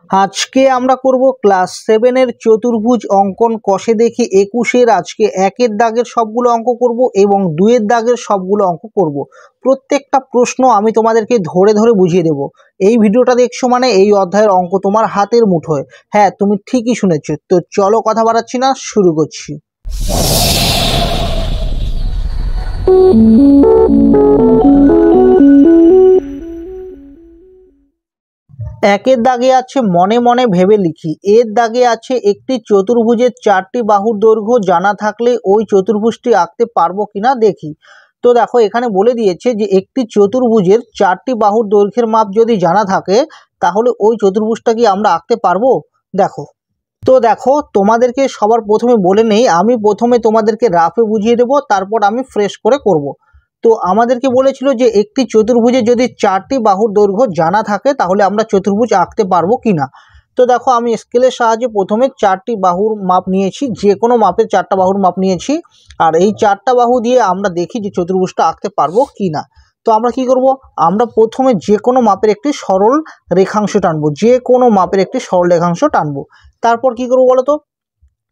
আজকে আমরা করব ক্লাস 7 এর চতুর্ভুজ অঙ্কন কষে দেখি 21 এর। আজকে 1 এর দাগের সবগুলো অঙ্ক করব এবং 2 এর দাগের সবগুলো অঙ্ক করব। প্রত্যেকটা প্রশ্ন আমি তোমাদেরকে ধরে ধরে বুঝিয়ে দেব। এই ভিডিওটা দেখছো মানে এই অধ্যায়ের অঙ্ক তোমার হাতের মুঠোয়। হ্যাঁ, তুমি ঠিকই শুনেছো। তো চলো কথা বাড়াচ্ছি না, শুরু করছি। একের দাগে আছে মনে মনে ভেবে লিখি। এর দাগে আছে একটি চতুর্ভুজের 4টি বাহুর দৈর্ঘ্য জানা থাকলে ওই চতুর্ভুজটি আঁকতে পারবো কিনা দেখি। তো দেখো এখানে বলে দিয়েছে যে একটি চতুর্ভুজের 4টি বাহুর দৈর্ঘ্যের মাপ যদি জানা থাকে তাহলে ওই চতুর্ভুজটা কি আমরা আঁকতে পারবো। দেখো তোমাদেরকে সবার প্রথমে বলে নেই, আমি প্রথমে তোমাদেরকে রাফে বুঝিয়ে দেবো, তারপর আমি ফ্রেশ করে করব। তো আমাদেরকে বলেছিল যে একটি চতুর্ভুজে যদি 4টি বাহুর দৈর্ঘ্য জানা থাকে তাহলে আমরা চতুর্ভুজ আঁকতে পারবো কিনা। তো দেখো আমি স্কেলের সাহায্যে প্রথমে 4টি বাহুর মাপ নিয়েছি, যে কোনো মাপের 4টা বাহুর মাপ নিয়েছি। আর এই 4টা বাহু দিয়ে আমরা দেখি যে চতুর্ভুজটা আঁকতে পারবো কিনা। তো আমরা কি করব, আমরা প্রথমে যে কোনো মাপের একটি সরল রেখাংশ টানবো, যে কোনো মাপের একটি সরল রেখাংশ টানবো। তারপর কি করবো বলো তো,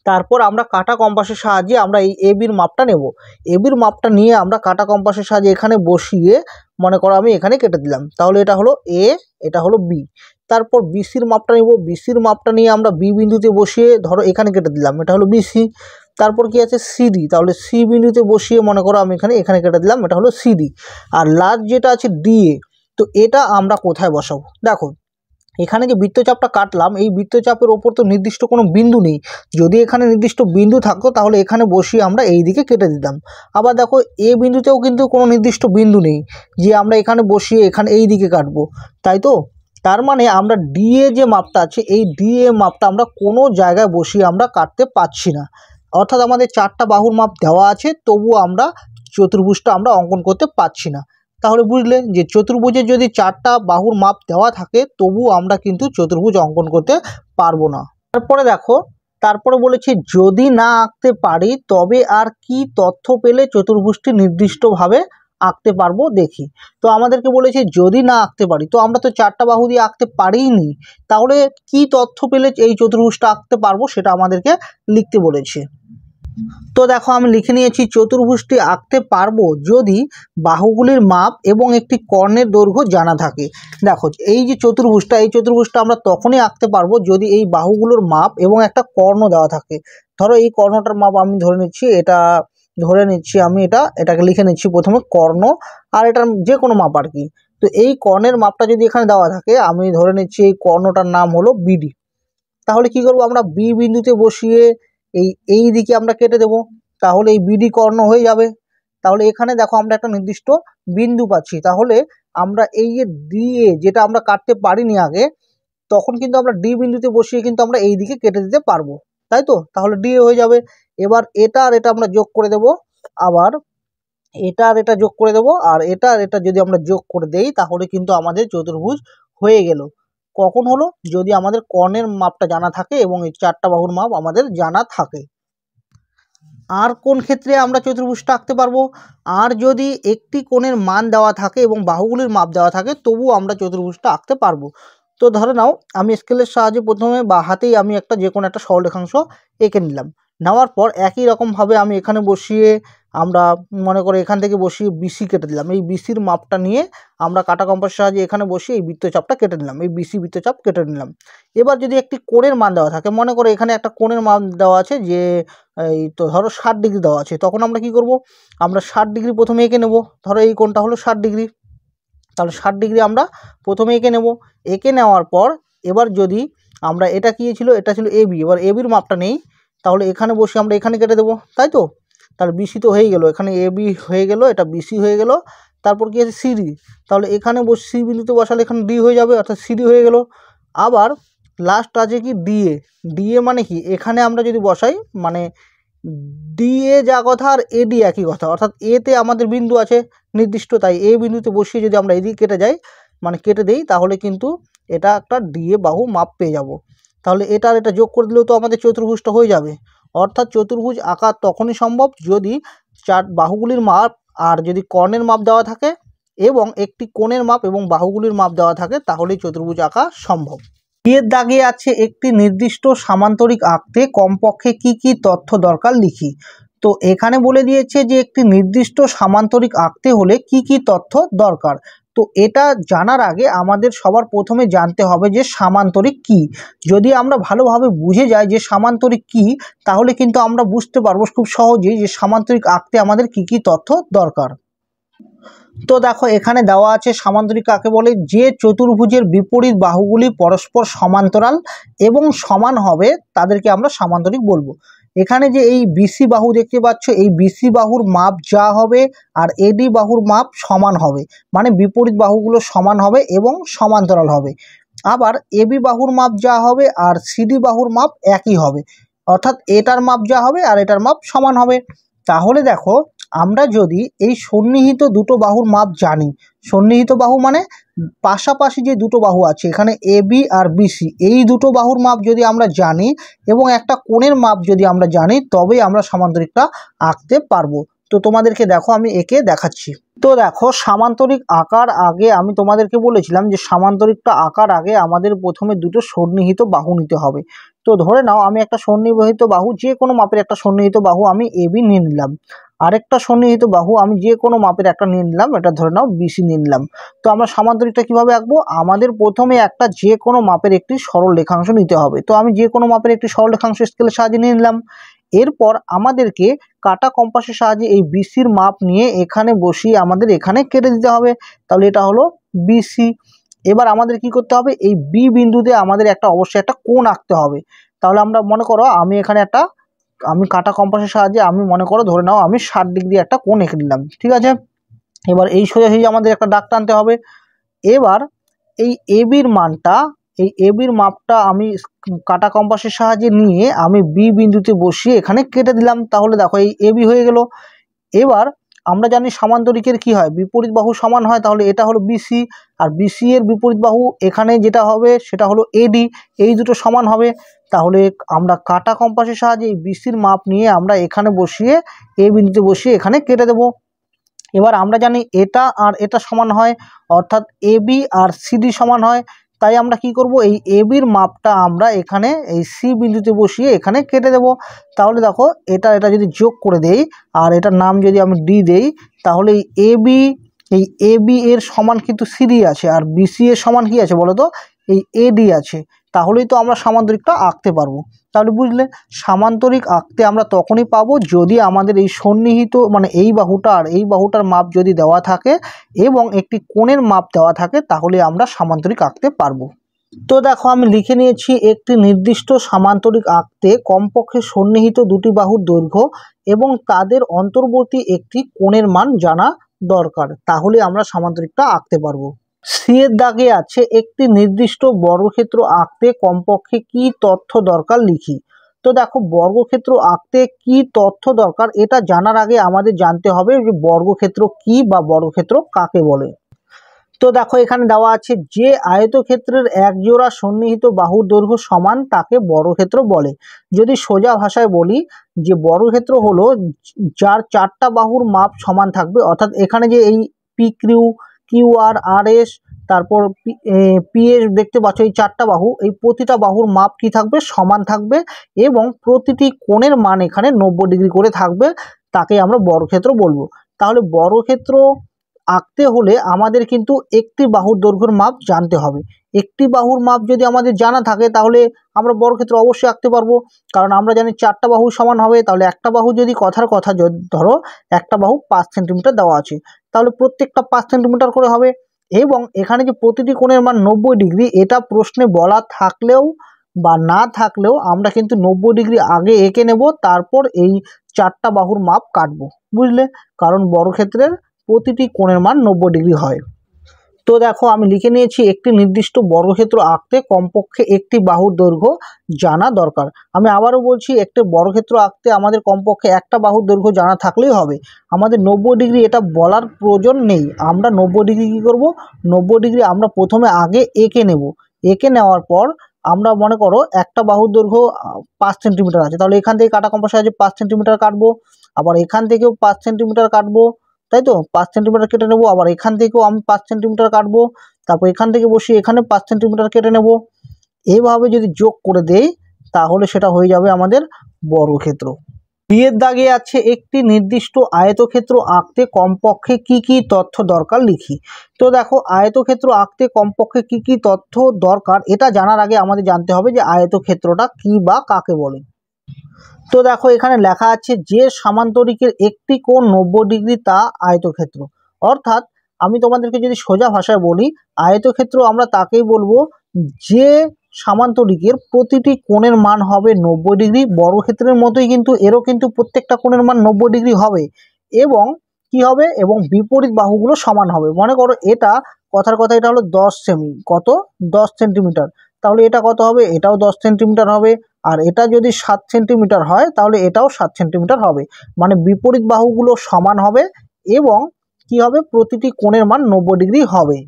তারপর আমরা কাটা কম্পাসের সাহায্যে আমরা এই এবির মাপটা নেব। এবির মাপটা নিয়ে আমরা কাটা কম্পাসের সাহায্যে এখানে বসিয়ে, মনে করো আমি এখানে কেটে দিলাম, তাহলে এটা হলো এ, এটা হলো বি। তারপর বিসির মাপটা নেব, বিসির মাপটা নিয়ে আমরা বি বিন্দুতে বসিয়ে ধরো এখানে কেটে দিলাম, এটা হলো বিসি। তারপর কি আছে সিডি, তাহলে সি বিন্দুতে বসিয়ে মনে করো আমি এখানে কেটে দিলাম, এটা হলো সিডি। আর লাস্ট যেটা আছে ডিএ, তো এটা আমরা কোথায় বসাবো। দেখো এখানে যে বৃত্তচাপটা কাটলাম, এই বৃত্তচাপের ওপর তো নির্দিষ্ট কোনো বিন্দু নেই। যদি এখানে নির্দিষ্ট বিন্দু থাকতো তাহলে এখানে বসিয়ে আমরা এই দিকে কেটে দিতাম। আবার দেখো এ বিন্দুতেও কিন্তু কোনো নির্দিষ্ট বিন্দু নেই যে আমরা এখানে বসিয়ে এখানে এই দিকে কাটবো, তাই তো। তার মানে আমরা ডিএ যে মাপটা আছে, এই ডিএ মাপটা আমরা কোনো জায়গায় বসিয়ে আমরা কাটতে পারছি না। অর্থাৎ আমাদের 4টা বাহুর মাপ দেওয়া আছে, তবুও আমরা চতুর্ভুজটা আমরা অঙ্কন করতে পারছি না। তাহলে বুঝলে যে চতুর্ভুজের যদি 4টা বাহুর মাপ দেওয়া থাকে তবু আমরা কিন্তু চতুর্ভুজ অঙ্কন করতে পারবো না। তারপরে দেখো, তারপরে বলেছি যদি না আঁকতে পারি তবে আর কি তথ্য পেলে চতুর্ভুজটি নির্দিষ্টভাবে আঁকতে পারবো দেখি। তো আমাদেরকে বলেছে যদি না আঁকতে পারি, তো আমরা তো 4টা বাহু দিয়ে আঁকতে পারিনি, তাহলে কি তথ্য পেলে এই চতুর্ভুজটা আঁকতে পারবো সেটা আমাদেরকে লিখতে বলেছে। তো দেখো আমি লিখে নিয়েছি চতুর্ভুজটি আঁকতে পারবো যদি বাহুগুলির মাপ এবং একটি কর্ণের দৈর্ঘ্য জানা থাকে। দেখো এই যে চতুর্ভুজটা, এই চতুর্ভুজটা আমরা তখনই আঁকতে পারবো যদি এই বাহুগুলোর মাপ এবং একটা কর্ণ দেওয়া থাকে। ধরো এই কর্ণটার মাপ আমি ধরে নিচ্ছি, আমি এটাকে লিখে নিচ্ছি প্রথমে কর্ণ, আর এটার যে কোনো মাপ আর কি। তো এই কর্ণের মাপটা যদি এখানে দেওয়া থাকে, আমি ধরে নিচ্ছি এই কর্ণটার নাম হলো বিডি। তাহলে কি করব, আমরা বি বিন্দুতে বসিয়ে এই দিকে আমরা কেটে দেব, তাহলে এই বিডি কর্ণ হয়ে যাবে। তাহলে এখানে দেখো আমরা একটা নির্দিষ্ট বিন্দু পাচ্ছি। তাহলে আমরা এই যে ডিএ যেটা আমরা কাটতে পারিনি আগে, তখন কিন্তু আমরা ডি বিন্দুতে বসিয়ে কিন্তু আমরা এই দিকে কেটে দিতে পারবো, তাই তো। তাহলে ডিএ হয়ে যাবে। এবার এটা আর এটা আমরা যোগ করে দেব, আবার এটা আর এটা যোগ করে দেব, আর এটা আর এটা যদি আমরা যোগ করে দেই তাহলে কিন্তু আমাদের চতুর্ভুজ হয়ে গেল। কখন হলো, যদি আমাদের কর্ণের মাপটা জানা থাকে এবং এই 4টা বাহুর মাপ আমাদের জানা থাকে। আর কোন ক্ষেত্রে আমরা চতুর্ভুজটা আঁকতে পারবো, আর যদি একটি কোণের মান দেওয়া থাকে এবং বাহুগুলির মাপ দেওয়া থাকে তবুও আমরা চতুর্ভুজটা আঁকতে পারবো। তো ধরে নাও আমি স্কেলের সাহায্যে প্রথমে বা হাতেই আমি যে কোনো একটা সরলরেখাংশ এঁকে নিলাম। নেওয়ার পর একই রকমভাবে আমি এখানে বসিয়ে, আমরা মনে করে এখান থেকে বসিয়ে বিসি কেটে দিলাম। এই বিসির মাপটা নিয়ে আমরা কাটা কম্পাসের সাহায্যে এখানে বসিয়ে এই বৃত্তচাপটা কেটে নিলাম, এই বিসি বৃত্তচাপ কেটে নিলাম। এবার যদি একটি কোণের মান দেওয়া থাকে, মনে করে এখানে একটা কোণের মান দেওয়া আছে যে এই তো ধরো 60 ডিগ্রি দেওয়া আছে, তখন আমরা কি করব, আমরা 60 ডিগ্রি প্রথমে এঁকে নেব। ধরো এই কোণটা হলো 60 ডিগ্রি, তাহলে 60 ডিগ্রি আমরা প্রথমে এঁকে নেব। এঁকে নেওয়ার পর এবার যদি আমরা এটা কি ছিল, এটা ছিল এবি, এবার এবির মাপটা নেই, তাহলে এখানে বসে আমরা এখানে কেটে দেবো, তাই তো। তাহলে বিসি তো হয়ে গেল, এখানে এবি হয়ে গেল, এটা বিসি হয়ে গেল। তারপর কি আছে সিডি, তাহলে এখানে সি বিন্দুতে বসালে এখানে ডি হয়ে যাবে, অর্থাৎ সিডি হয়ে গেল। আবার লাস্ট আছে কি ডিএ, ডিএ মানে কি, এখানে আমরা যদি বসাই মানে ডিএ যা কথা আর এডি একই কথা, অর্থাৎ এতে আমাদের বিন্দু আছে নির্দিষ্ট, তাই এ বিন্দুতে বসিয়ে যদি আমরা এদিকে কেটে যাই মানে কেটে দেই তাহলে কিন্তু এটা একটা ডিএ বাহু মাপ পেয়ে যাব। তাহলে এটা আর এটা যোগ করে দিলেও তো আমাদের চতুর্ভুজটা হয়ে যাবে। অর্থাৎ চতুর্ভুজ আঁকা তখনই সম্ভব যদি বাহুগুলির মাপ আর যদি কর্ণের মাপ দেওয়া থাকে এবং একটি কোণের মাপ এবং বাহুগুলির মাপ দেওয়া থাকে, তাহলেই চতুর্ভুজ আঁকা সম্ভব। এর দাগে আছে একটি নির্দিষ্ট সামান্তরিক আঁকতে কমপক্ষে কি কি তথ্য দরকার লিখি। তো এখানে বলে দিয়েছে যে একটি নির্দিষ্ট সামান্তরিক আঁকতে হলে কি কি তথ্য দরকার। তো এটা জানার আগে আমাদের সবার প্রথমে জানতে হবে যে সামান্তরিক কি। যদি আমরা ভালোভাবে বুঝে যাই যে সামান্তরিক কি, তাহলে কিন্তু আমরা বুঝতে পারবো খুব সহজেই যে সামান্তরিক আঁকতে আমাদের কি কি তথ্য দরকার। তো দেখো এখানে দেওয়া আছে সামান্তরিক কাকে বলে, যে চতুর্ভুজের বিপরীত বাহুগুলি পরস্পর সমান্তরাল এবং সমান হবে তাদেরকে আমরা সামান্তরিক বলবো। এখানে যে এই বিসি বাহু দেখতে পাচ্ছ, এই বিসি বাহুর মাপ যা হবে আর এডি বাহুর মাপ সমান হবে, মানে বিপরীত বাহুগুলো সমান হবে এবং সমান্তরাল হবে। আবার এবি বাহুর মাপ যা হবে আর সিডি বাহুর মাপ একই হবে, অর্থাৎ এটার মাপ যা হবে আর এটার মাপ সমান হবে। তাহলে দেখো আমরা যদি এই সন্নিহিত দুটো বাহুর মাপ জানি, সন্নিহিত বাহু মানে পাশাপাশি যে দুটো বাহু আছে এখানে এবি আর বিসি, এই দুটো বাহুর মাপ যদি আমরা জানি এবং একটা কোণের মাপ যদি আমরা জানি, তবেই আমরা সামান্তরিকটা আঁকতে পারবো। তো তোমাদেরকে দেখো আমি এঁকে দেখাচ্ছি। তো দেখো সামান্তরিক আঁকার আগে আমি তোমাদেরকে বলেছিলাম যে সামান্তরিকটা আঁকার আগে আমাদের প্রথমে দুটো সন্নিহিত বাহু নিতে হবে। তো ধরে নাও আমি একটা সন্নিহিত বাহু, যে কোনো মাপের একটা সন্নিহিত বাহু আমি এবি নিয়ে নিলাম, আরেকটা সন্নিহিত বাহু আমি যে কোনো মাপের একটা নিয়ে নিলাম, এটা ধরে নাও বিসি নিয়ে নিলাম। তো আমরা সামান্তরিকটা কিভাবে আঁকবো, আমাদের প্রথমে একটা যে কোনো মাপের একটি সরল রেখাংশ নিতে হবে। তো আমি যে কোনো মাপের একটি সরল রেখাংশ স্কেলের সাহায্যে নিয়ে নিলাম। এরপর আমাদেরকে কাটা কম্পাসের সাহায্যে এই বিসির মাপ নিয়ে এখানে বসিয়ে আমাদের এখানে কেটে দিতে হবে। তাহলে এটা হলো বিসি। এবার আমাদের কি করতে হবে, এই বি বিন্দুতে আমাদের একটা অবশ্যই একটা কোণ আঁকতে হবে। তাহলে আমরা মনে করো আমি কাটা কম্পাসের সাহায্যে আমি মনে করো ধরে নাও আমি 60 ডিগ্রি একটা কোণ এঁকে দিলাম, ঠিক আছে। এবার এই সোজাসুজি আমাদের একটা দাগ টানতে হবে। এবার এই এবির মানটা, এই এবির মাপটা আমি কাটা কম্পাসের সাহায্যে নিয়ে আমি বি বিন্দুতে বসিয়ে এখানে কেটে দিলাম। তাহলে দেখো এই এবি হয়ে গেল। এবার আমরা জানি সামান্তরিকের কি হয়, বিপরীত বাহু সমান হয়, তাহলে এটা হলো বিসি আর বিসি এর বিপরীত বাহু এখানে যেটা হবে সেটা হলো এডি, এই দুটো সমান হবে। তাহলে আমরা কাটা কম্পাসের সাহায্যে এই বিসির মাপ নিয়ে আমরা এখানে বসিয়ে এ বিন্দুতে বসিয়ে এখানে কেটে দেব। এবার আমরা জানি এটা আর এটা সমান হয়, অর্থাৎ এবি আর সিডি সমান হয়। তাই আমরা কি করব, এই এবির মাপটা আমরা এখানে এই সি বিন্দুতে বসিয়ে এখানে কেটে দেব। তাহলে দেখো এটা যদি যোগ করে দেই আর এটার নাম যদি আমি ডি দেই, তাহলে এই এবি এর সমান কিন্তু সিডি আছে আর বিসি এর সমান কি আছে বলো তো, এই এডি আছে। তাহলেই তো আমরা সামান্তরিকটা আঁকতে পারবো। তাহলে বুঝলে সামান্তরিক আঁকতে আমরা তখনই পাবো যদি আমাদের এই সন্নিহিত মানে এই বাহুটা আর এই বাহুটার মাপ যদি দেওয়া থাকে এবং একটি কোণের মাপ দেওয়া থাকে, তাহলে আমরা সামান্তরিক আঁকতে পারবো। তো দেখো আমি লিখে নিয়েছি একটি নির্দিষ্ট সামান্তরিক আঁকতে কমপক্ষে সন্নিহিত দুটি বাহুর দৈর্ঘ্য এবং তাদের অন্তর্বর্তী একটি কোণের মান জানা দরকার, তাহলে আমরা সামান্তরিকটা আঁকতে পারবো। সি এর দাগে আছে একটি নির্দিষ্ট বর্গক্ষেত্র আঁকতে কমপক্ষে কি তথ্য দরকার লিখি। তো দেখো বর্গক্ষেত্র আঁকতে কি তথ্য দরকার এটা জানার আগে আমাদের জানতে হবে যে বর্গক্ষেত্র কি বা বর্গক্ষেত্র কাকে বলে। তো দেখো এখানে দেওয়া আছে যে আয়তক্ষেত্রের এক জোড়া সন্নিহিত বাহুর দৈর্ঘ্য সমান তাকে বর্গক্ষেত্র বলে। যদি সোজা ভাষায় বলি যে বর্গক্ষেত্র হলো যার চারটা বাহুর মাপ সমান থাকবে, অর্থাৎ এখানে যে এই পি কিউ আর আর এস তারপর পিএস দেখতে পাচ্ছ, এই চারটা বাহু, এই প্রতিটা বাহুর মাপ কি থাকবে, সমান থাকবে এবং প্রতিটি কোণের মান এখানে 90 ডিগ্রি করে থাকবে, তাকে আমরা বর্গক্ষেত্র বলবো। তাহলে বর্গক্ষেত্র আঁকতে হলে আমাদের কিন্তু একটি বাহুর দৈর্ঘ্যের মাপ জানতে হবে। একটি বাহুর মাপ যদি আমাদের জানা থাকে তাহলে আমরা বর্গক্ষেত্র অবশ্যই আঁকতে পারবো, কারণ আমরা জানি চারটা বাহু সমান হবে। তাহলে একটা বাহু যদি কথার কথা ধরো একটা বাহু 5 সেন্টিমিটার দেওয়া আছে, তাহলে প্রত্যেকটা 5 সেন্টিমিটার করে হবে। এবং এখানে যে প্রতিটি কোণের মান 90 ডিগ্রি, এটা প্রশ্নে বলা থাকলেও বা না থাকলেও আমরা কিন্তু 90 ডিগ্রি আগে এঁকে নেব, তারপর এই চারটা বাহুর মাপ কাটবো, বুঝলে, কারণ বর্গক্ষেত্রের প্রতিটি কোণের মান 90 ডিগ্রি হয়। তো দেখো আমি লিখে নিয়েছি একটি নির্দিষ্ট বর্গক্ষেত্র আঁকতে কমপক্ষে একটি বাহুর দৈর্ঘ্য জানা দরকার। আমি আবারও বলছি একটি বর্গক্ষেত্র আঁকতে আমাদের কমপক্ষে একটা বাহুর দৈর্ঘ্য জানা থাকলেই হবে, আমাদের 90 ডিগ্রি এটা বলার প্রয়োজন নেই। আমরা 90 ডিগ্রি কী করবো, 90 ডিগ্রি আমরা প্রথমে আগে এঁকে নেব। এঁকে নেওয়ার পর আমরা মনে করো একটা বাহুর দৈর্ঘ্য 5 সেন্টিমিটার আছে, তাহলে এখান থেকে কাটা কম্পাসের সাহায্যে 5 সেন্টিমিটার কাটবো, আবার এখান থেকেও 5 সেন্টিমিটার কাটবো, তাই তো 5 সেন্টিমিটার কেটে নেবো, আবার এখান থেকেও আমি 5 সেন্টিমিটার কাটবো, তারপর এখান থেকে বসিয়ে এখানে 5 সেন্টিমিটার কেটে নেব। এভাবে যদি যোগ করে দেই তাহলে সেটা হয়ে যাবে আমাদের বর্গক্ষেত্র। বি এর দাগে আছে একটি নির্দিষ্ট আয়তক্ষেত্র আঁকতে কমপক্ষে কি কি তথ্য দরকার লিখি। তো দেখো আয়তক্ষেত্র আঁকতে কমপক্ষে কি কি তথ্য দরকার এটা জানার আগে আমাদের জানতে হবে যে আয়তক্ষেত্রটা কি বা কাকে বলে। তো দেখো এখানে লেখা আছে যে সামান্তরিকের একটি কোণ 90 ডিগ্রি তা আয়তক্ষেত্র। অর্থাৎ আমি তোমাদেরকে যদি সোজা ভাষায় বলি, আয়তক্ষেত্র আমরা তাকেই বলবো যে সামান্তরিকের প্রতিটি কোণের মান হবে 90 ডিগ্রি। বর্গক্ষেত্রের মতোই কিন্তু এরও কিন্তু প্রত্যেকটা কোণের মান 90 ডিগ্রি হবে এবং কি হবে, এবং বিপরীত বাহুগুলো সমান হবে। মনে করো এটা কথার কথা এটা হলো 10 সেমি, কত 10 সেন্টিমিটার, তাহলে এটা কত হবে, এটাও 10 সেন্টিমিটার হবে। আর এটা যদি 7 সেন্টিমিটার হয় তাহলে এটাও 7 সেন্টিমিটার হবে, মানে বিপরীত বাহুগুলো সমান হবে এবং কি হবে, প্রতিটি কোণের মান 90 ডিগ্রি হবে।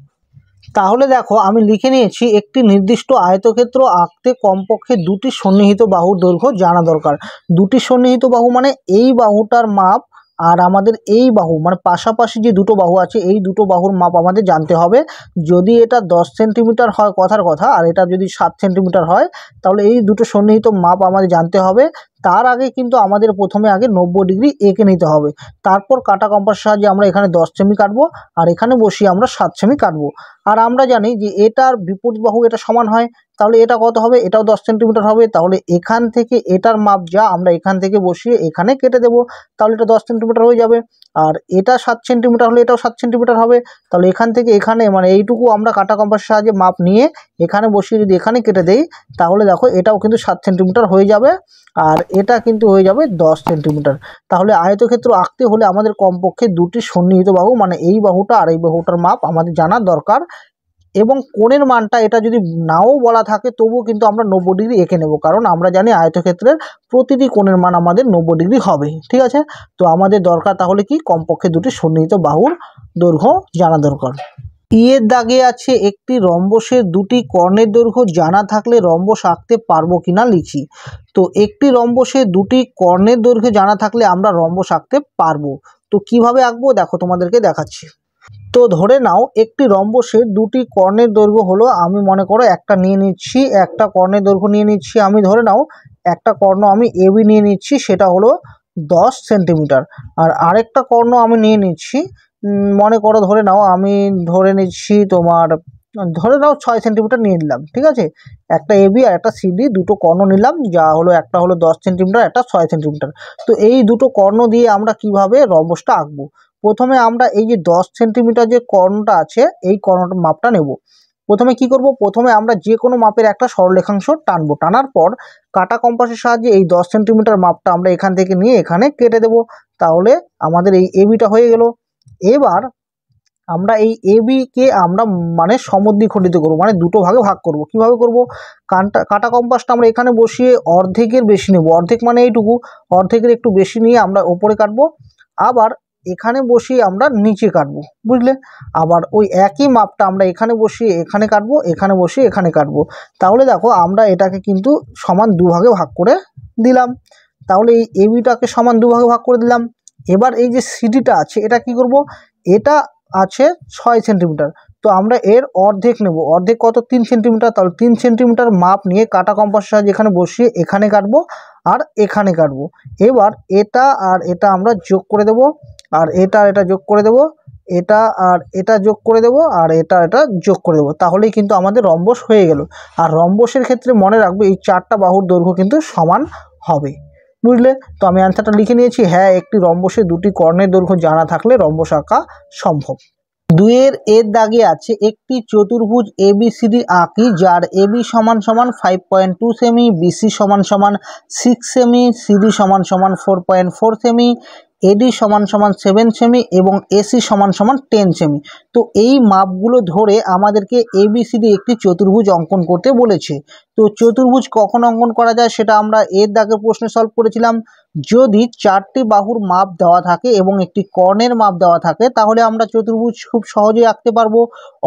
তাহলে দেখো আমি লিখে নিয়েছি একটি নির্দিষ্ট আয়তক্ষেত্র আঁকতে কমপক্ষে দুটি সন্নিহিত বাহুর দৈর্ঘ্য জানা দরকার। দুটি সন্নিহিত বাহু মানে এই বাহুটার মাপ আর আমাদের এই বাহু, মানে পাশাপাশি যে দুটো বাহু আছে এই দুটো বাহুর মাপ আমাদের জানতে হবে। যদি এটা 10 সেন্টিমিটার হয় কথার কথা আর এটা যদি 7 সেন্টিমিটার হয় তাহলে এই দুটো সন্নিহিত মাপ আমাদের জানতে হবে। তার আগে কিন্তু আমাদের প্রথমে আগে 90 ডিগ্রি এঁকে নিতে হবে, তারপর কাটা কম্পাসের সাহায্যে আমরা এখানে 10 সেমি কাটবো আর এখানে বসিয়ে আমরা 7 সেমি কাটবো। আর আমরা জানি যে এটার বিপরীত বাহু এটা সমান হয়, তাহলে এটা কত হবে, এটাও 10 সেন্টিমিটার হবে। তাহলে এখান থেকে এটার মাপ যা আমরা এখান থেকে বসিয়ে এখানে কেটে দেবো, তাহলে এটা 10 সেন্টিমিটার হয়ে যাবে। আর এটা 7 সেন্টিমিটার হলে এটাও 7 সেন্টিমিটার হবে। তাহলে এখান থেকে এখানে মানে এইটুকু আমরা কাটা কম্পাসের সাহায্যে মাপ নিয়ে এখানে বসিয়ে যদি এখানে কেটে দেই তাহলে দেখো এটাও কিন্তু 7 সেন্টিমিটার হয়ে যাবে আর এটা কিন্তু হয়ে যাবে 10 সেন্টিমিটার। তাহলে আয়তক্ষেত্র আঁকতে হলে আমাদের কমপক্ষে দুটি সন্নিহিত বাহু মানে এই বাহুটা আর এই বাহুটার মাপ আমাদের জানা দরকার এবং কোণের মানটা এটা যদি নাও বলা থাকে তবুও কিন্তু আমরা 90 ডিগ্রি এঁকে নেব, কারণ আমরা জানি আয়তক্ষেত্রের প্রতিটি কোণের মান আমাদের 90 ডিগ্রি হবে। ঠিক আছে, তো আমাদের দরকার তাহলে কি, কমপক্ষে দুটি সন্নিহিত বাহুর দৈর্ঘ্য জানা দরকার। ই এর দাগে আছে একটি রম্বসের দুটি কর্ণের দৈর্ঘ্য জানা থাকলে রম্বস আঁকতে পারবো কিনা লিখি। তো একটি রম্বসের দুটি কর্ণের দৈর্ঘ্য জানা থাকলে আমরা রম্বস আঁকতে পারবো। তো কিভাবে আঁকবো দেখো তোমাদেরকে দেখাচ্ছি। তো ধরে নাও একটি রম্বসের দুটি কর্ণের দৈর্ঘ্য হলো, আমি মনে করো একটা নিয়ে নিচ্ছি, একটা কর্ণের দৈর্ঘ্য নিয়ে নিচ্ছি, আমি ধরে নাও একটা কর্ণ আমি এবি নিয়ে নিচ্ছি সেটা হলো 10 সেন্টিমিটার। আর আরেকটা কর্ণ আমি নিয়ে নিচ্ছি, মনে করো ধরে নাও আমি ধরে নিচ্ছি তোমার ধরে নাও 6 সেন্টিমিটার নিয়ে নিলাম। ঠিক আছে, একটা এবি আর একটা সিডি দুটো কর্ণ নিলাম, যা হলো একটা হলো 10 সেন্টিমিটার একটা 6 সেন্টিমিটার। তো এই দুটো কর্ণ দিয়ে আমরা কিভাবে রম্বসটা আঁকবো, প্রথমে আমরা এই যে 10 সেন্টিমিটার যে কর্ণটা আছে এই কর্ণটার মাপটা নেব। প্রথমে কি করব, প্রথমে আমরা যে কোনো মাপের একটা সরলরেখাংশ টানবো, টানার পর কাটা কম্পাসের সাহায্যে এই 10 সেন্টিমিটার মাপটা আমরা এখান থেকে নিয়ে এখানে কেটে দেব। তাহলে আমাদের এই এবিটা হয়ে গেল। এবার আমরা এই এবি কে আমরা মানে সমদ্বিখণ্ডিত করব, মানে দুটো ভাগে ভাগ করব। কিভাবে করব, কাটা কম্পাসটা আমরা এখানে বসিয়ে অর্ধেকের বেশি নেব, অর্ধেক মানে এইটুকু, অর্ধেকের একটু বেশি নিয়ে আমরা ওপরে কাটবো, আবার এখানে বসিয়ে আমরা নিচে কাটবো, বুঝলে। আবার ওই একই মাপটা আমরা এখানে বসিয়ে এখানে কাটবো, এখানে বসিয়ে এখানে কাটবো। তাহলে দেখো আমরা এটাকে কিন্তু সমান দুভাগে ভাগ করে দিলাম। তাহলে এই এবিটাকে সমান দুভাগে ভাগ করে দিলাম। এবার এই যে সিডিটা আছে এটা কি করব, এটা আছে 6 সেন্টিমিটার, তো আমরা এর অর্ধেক নেব, অর্ধেক কত 3 সেন্টিমিটার। তাহলে 3 সেন্টিমিটার মাপ নিয়ে কাটা কম্পাসের সাহায্যে এখানে বসিয়ে এখানে কাটবো আর এখানে কাটবো। এবার এটা আর এটা আমরা যোগ করে দেব, আর এটা আর এটা যোগ করে দেব, এটা আর এটা যোগ করে দেব, আর এটা এটা যোগ করে দেবো। তাহলেই কিন্তু আমাদের রম্বস হয়ে গেল। আর রম্বসের ক্ষেত্রে মনে রাখবে এই চারটা বাহুর দৈর্ঘ্য কিন্তু সমান হবে, বুঝলে। তো আমি অ্যান্সারটা লিখে নিয়েছি, হ্যাঁ একটি রম্বসের দুটি কর্ণের দৈর্ঘ্য জানা থাকলে রম্বস আঁকা সম্ভব। দুইয়ের এর দাগে আছে একটি চতুর্ভুজ এবিসিডি আঁকি যার এবি সমান সমান 5.2 সেমি, বিসি সমান সমান 6 সেমি, সিডি সমান সমান 4.4 সেমি, এডি সমান সমান 7 সেমি এবং এসি সমান সমান 10 সেমি। তো এই মাপগুলো ধরে আমাদেরকে এবিসিডি একটি চতুর্ভুজ অঙ্কন করতে বলেছে। তো চতুর্ভুজ কখন অঙ্কন করা যায় সেটা আমরা এর দাগের প্রশ্নে সলভ করেছিলাম। যদি চারটি বাহুর মাপ দেওয়া থাকে এবং একটি কর্ণের মাপ দেওয়া থাকে তাহলে আমরা চতুর্ভুজ খুব সহজেই আঁকতে পারবো,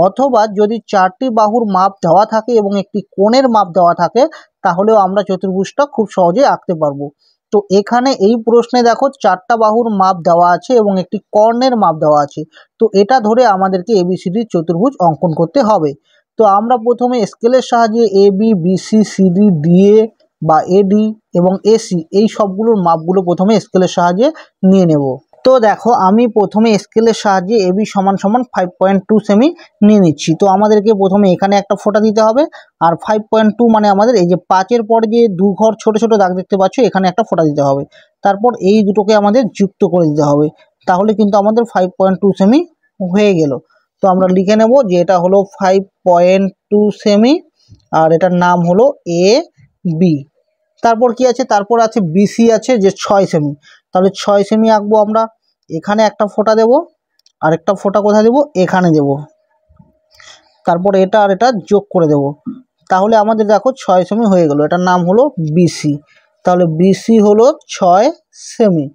অথবা যদি চারটি বাহুর মাপ দেওয়া থাকে এবং একটি কোণের মাপ দেওয়া থাকে তাহলেও আমরা চতুর্ভুজটা খুব সহজেই আঁকতে পারবো। তো এখানে এই প্রশ্নে দেখো চারটা বাহুর মাপ দেওয়া আছে এবং একটি কর্ণের মাপ দেওয়া আছে, তো এটা ধরে আমাদেরকে এবিসিডি চতুর্ভুজ অঙ্কন করতে হবে। তো আমরা প্রথমে স্কেলের সাহায্যে A B BC CD DA বা এডি এবং এসি এই সবগুলোর মাপগুলো প্রথমে স্কেলের সাহায্যে নিয়ে নেব। তো দেখো আমি প্রথমে স্কেলের সাহায্যে এবি সমান সমান 5.2 সেমি নিয়ে নিচ্ছি। তো আমাদেরকে প্রথমে এখানে একটা ফোঁটা দিতে হবে, আর 5.2 মানে আমাদের এই যে 5-এর পরে যে দু ঘর ছোট ছোট দাগ দেখতে পাচ্ছ এখানে একটা ফোঁটা দিতে হবে, তারপর এই দুটোকে আমাদের যুক্ত করে দিতে হবে, তাহলে কিন্তু আমাদের 5.2 সেমি হয়ে গেল। তো আমরা লিখে নেব যে এটা হলো 5.2 সেমি আর এটার নাম হলো এ বি। তারপর কি আছে, তারপর আছে বিসি আছে যে 6 সেমি, তাহলে 6 সেমি আঁকবো আমরা। এখানে একটা ফোঁটা দেব, আর একটা ফোঁটা কোথায় দেব, এখানে দেব, তারপর এটা আর এটা যোগ করে দেব, তাহলে আমাদের দেখো 6 সেমি হয়ে গেল। এটার নাম হলো বিসি, তাহলে বিসি হলো 6 সেমি।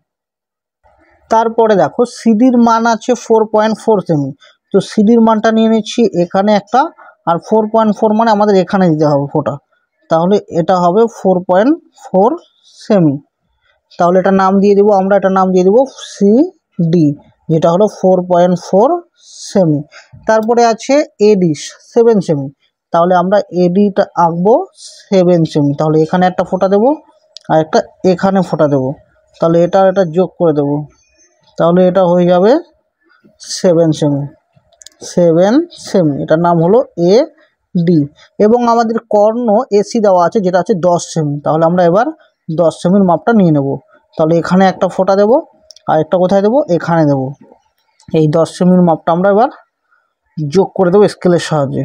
তারপরে দেখো সিডির মান আছে 4.4 সেমি, তো সিডির মানটা নিয়ে নিচ্ছি এখানে একটা, আর 4.4 মানে আমাদের এখানে দিতে হবে ফোঁটা, তাহলে এটা হবে 4.4 সেমি। তাহলে এটা নাম দিয়ে দেবো আমরা, এটা নাম দিয়ে দেবো সিডি, যেটা হলো 4.4 সেমি। তারপরে আছে এডি 7 সেমি, তাহলে আমরা এডিটা আঁকবো 7 সেমি, তাহলে এখানে একটা ফোঁটা দেবো আর একটা এখানে ফোঁটা দেবো, তাহলে এটা আর এটা যোগ করে দেবো, তাহলে এটা হয়ে যাবে 7 সেমি। 7 সেমি, এটার নাম হলো এ ডি। এবং আমাদের কর্ণ এসি দেওয়া আছে যেটা আছে 10 সেমি, তাহলে আমরা এবার 10 সেমির মাপটা নিয়ে নেব, তাহলে এখানে একটা ফোঁটা দেব আর একটা কোথায় দেব, এখানে দেব, এই 10 সেমির মাপটা আমরা এবার যোগ করে দেবো স্কেলের সাহায্যে।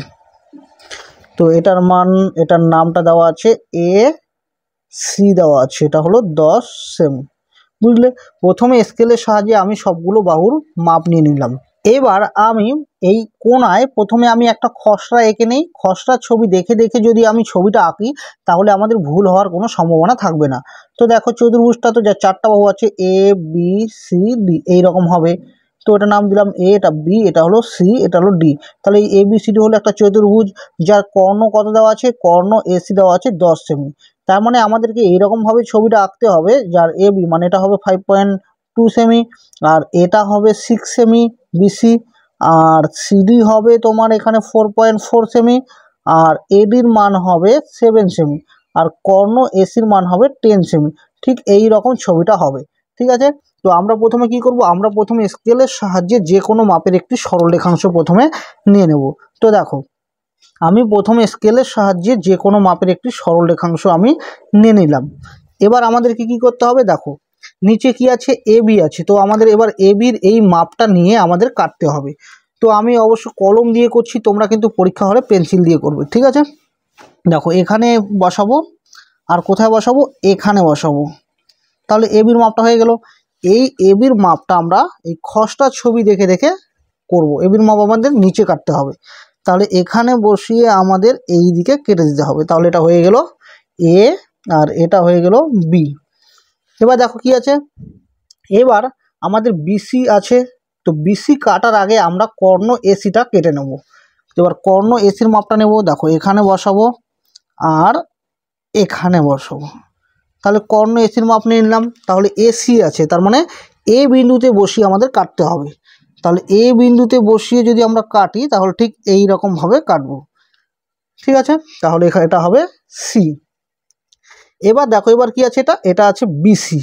তো এটার মান, এটার নামটা দেওয়া আছে এ সি দেওয়া আছে, এটা হলো 10 সেমি, বুঝলে। প্রথমে স্কেলের সাহায্যে আমি সবগুলো বাহুর মাপ নিয়ে নিলাম। এবার আমি এই কোণায় প্রথমে আমি একটা খসড়া এঁকে নেই, খসড়া ছবি দেখে দেখে যদি আমি ছবিটা আঁকি তাহলে আমাদের ভুল হওয়ার কোনো সম্ভাবনা থাকবে না। তো দেখো চতুর্ভুজটা তো যা 4টা বাহু আছে এ বি সি ডি এইরকম হবে, তো এটা নাম দিলাম এ, এটা বি, এটা হলো সি, এটা হলো ডি। তাহলে এই এ বি সি ডি হলো একটা চতুর্ভুজ যার কর্ণ কত দেওয়া আছে, কর্ণ এসি দেওয়া আছে 10 সেমি। তার মানে আমাদেরকে এইরকমভাবে ছবিটা আঁকতে হবে, যার এ বি মানে এটা হবে 5.2 সেমি, আর এটা হবে 6 সেমি বিসি, আর সিডি হবে তোমার এখানে 4.4 সেমি, আর এডির মান হবে 7 সেমি, আর কর্ণ এসির মান হবে 10 সেমি। ঠিক এই রকম ছবিটা হবে, ঠিক আছে। তো আমরা প্রথমে কি করব, আমরা প্রথমে স্কেলের সাহায্যে যে কোনো মাপের একটি সরলরেখাংশ প্রথমে নিয়ে নেব। তো দেখো আমি প্রথমে স্কেলের সাহায্যে যে কোনো মাপের একটি সরলরেখাংশ আমি নিয়ে নিলাম। এবার আমাদেরকে কি করতে হবে, দেখো নিচে কি আছে, এ বি আছে, তো আমাদের এবার এ বির এই মাপটা নিয়ে আমাদের কাটতে হবে। তো আমি অবশ্য কলম দিয়ে করছি, তোমরা কিন্তু পরীক্ষা হলে পেন্সিল দিয়ে করবে, ঠিক আছে। দেখো এখানে বসাবো, আর কোথায় বসাবো, এখানে বসাবো, তাহলে এ বির মাপটা হয়ে গেল। এই এ বির মাপটা আমরা এই খসড়া ছবি দেখে দেখে করব, এ বির মাপ আমাদের নিচে কাটতে হবে, তাহলে এখানে বসিয়ে আমাদের এই দিকে কেটে দিতে হবে, তাহলে এটা হয়ে গেল এ আর এটা হয়ে গেল বি। এবার দেখো কি আছে, এবার আমাদের বিসি আছে, তো বিসি কাটার আগে আমরা কর্ণ এসিটা কেটে নেব। এবার কর্ণ এসির মাপটা নেব, দেখো এখানে বসাবো আর এখানে বসাবো, তাহলে কর্ণ এসির মাপ নিয়ে নিলাম। তাহলে এসি আছে, তার মানে এ বিন্দুতে বসিয়ে আমাদের কাটতে হবে, তাহলে এ বিন্দুতে বসিয়ে যদি আমরা কাটি তাহলে ঠিক এই রকমভাবে কাটবো, ঠিক আছে। তাহলে এখানে এটা হবে সি। এবার দেখো এবার কি আছে, এটা আছে বিসি,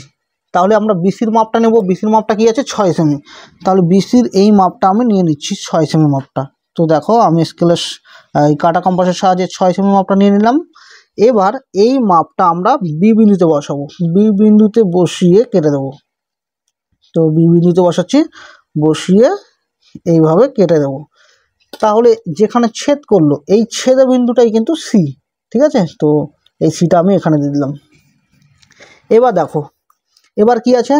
তাহলে আমরা বিসির মাপটা নেব। বিসির মাপটা কি আছে, 6 সেমি, তাহলে বিসির এই মাপটা আমি নিয়ে নিচ্ছি 6 সেমি মাপটা। তো দেখো আমি স্কেলের এই কাটা কম্পাসের সাহায্যে 6 সেমি মাপটা নিয়ে নিলাম। এবার এই মাপটা আমরা বি বিন্দুতে বসাবো, বি বিন্দুতে বসিয়ে কেটে দেবো। তো বি বিন্দুতে বসাচ্ছি, বসিয়ে এইভাবে কেটে দেব, তাহলে যেখানে ছেদ করলো এই ছেদ বিন্দুটাই কিন্তু সি, ঠিক আছে। তো এই সিটা আমি এখানে দিয়ে দিলাম। এবার দেখো এবার কি আছে,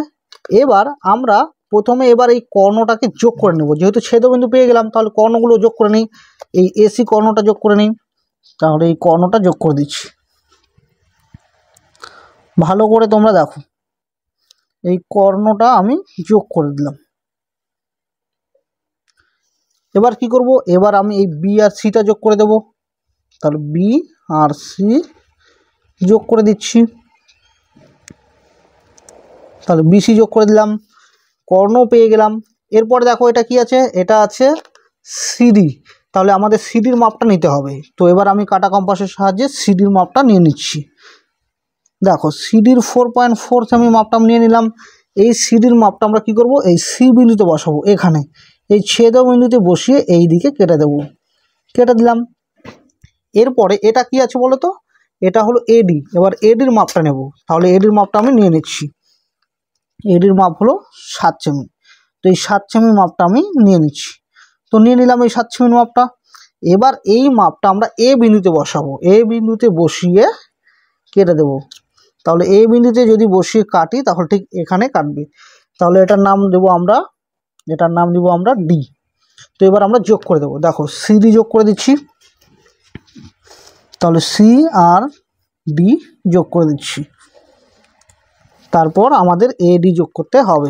এবার আমরা প্রথমে এবার এই কর্ণটাকে যোগ করে নেব, যেহেতু ছেদবিন্দু পেয়ে গেলাম তাহলে কর্ণগুলো যোগ করে নিই। এই এসি কর্ণটা যোগ করে নিই, তাহলে এই কর্ণটা যোগ করে দিচ্ছি। ভালো করে তোমরা দেখো, এই কর্ণটা আমি যোগ করে দিলাম। এবার কি করব, এবার আমি এই বি আর সিটা যোগ করে দেব, তাহলে বি আর সি যোগ করে দিচ্ছি, তাহলে বিসি যোগ করে দিলাম, কর্ণ পেয়ে গেলাম। এরপর দেখো এটা কি আছে, এটা আছে সিডি, তাহলে আমাদের সিডির মাপটা নিতে হবে। তো এবার আমি কাটা কম্পাসের সাহায্যে সিডির মাপটা নিয়ে নিচ্ছি। দেখো সিডির 4.4 সেমি মাপটা নিয়ে নিলাম। এই সিডির মাপটা আমরা কি করব, এই সি বিন্দুতে বসাবো। এখানে এই ছেদ বিন্দুতে বসিয়ে এই দিকে কেটে দেব, কেটে দিলাম। এরপরে এটা কি আছে বলো তো, এটা হলো এডি। এবার এডির মাপটা নেব। তাহলে এডির মাপটা আমি নিয়ে নিচ্ছি। এডির মাপ হলো 7 সেমি। তো এই 7 সেমি মাপটা আমি নিয়ে নিচ্ছি। তো নিয়ে নিলাম এই 7 সেমি মাপটা। এবার এই মাপটা আমরা এ বিন্দুতে বসাবো। এ বিন্দুতে বসিয়ে কেটে দেব। তাহলে এ বিন্দুতে যদি বসিয়ে কাটি তাহলে ঠিক এখানে কাটবে। তাহলে এটার নাম দেব আমরা, এটার নাম দিব আমরা ডি। তো এবার আমরা যোগ করে দেবো। দেখো সিডি যোগ করে দিচ্ছি। তাহলে সি আর ডি যোগ করে দিচ্ছি। তারপর আমাদের এ ডি যোগ করতে হবে।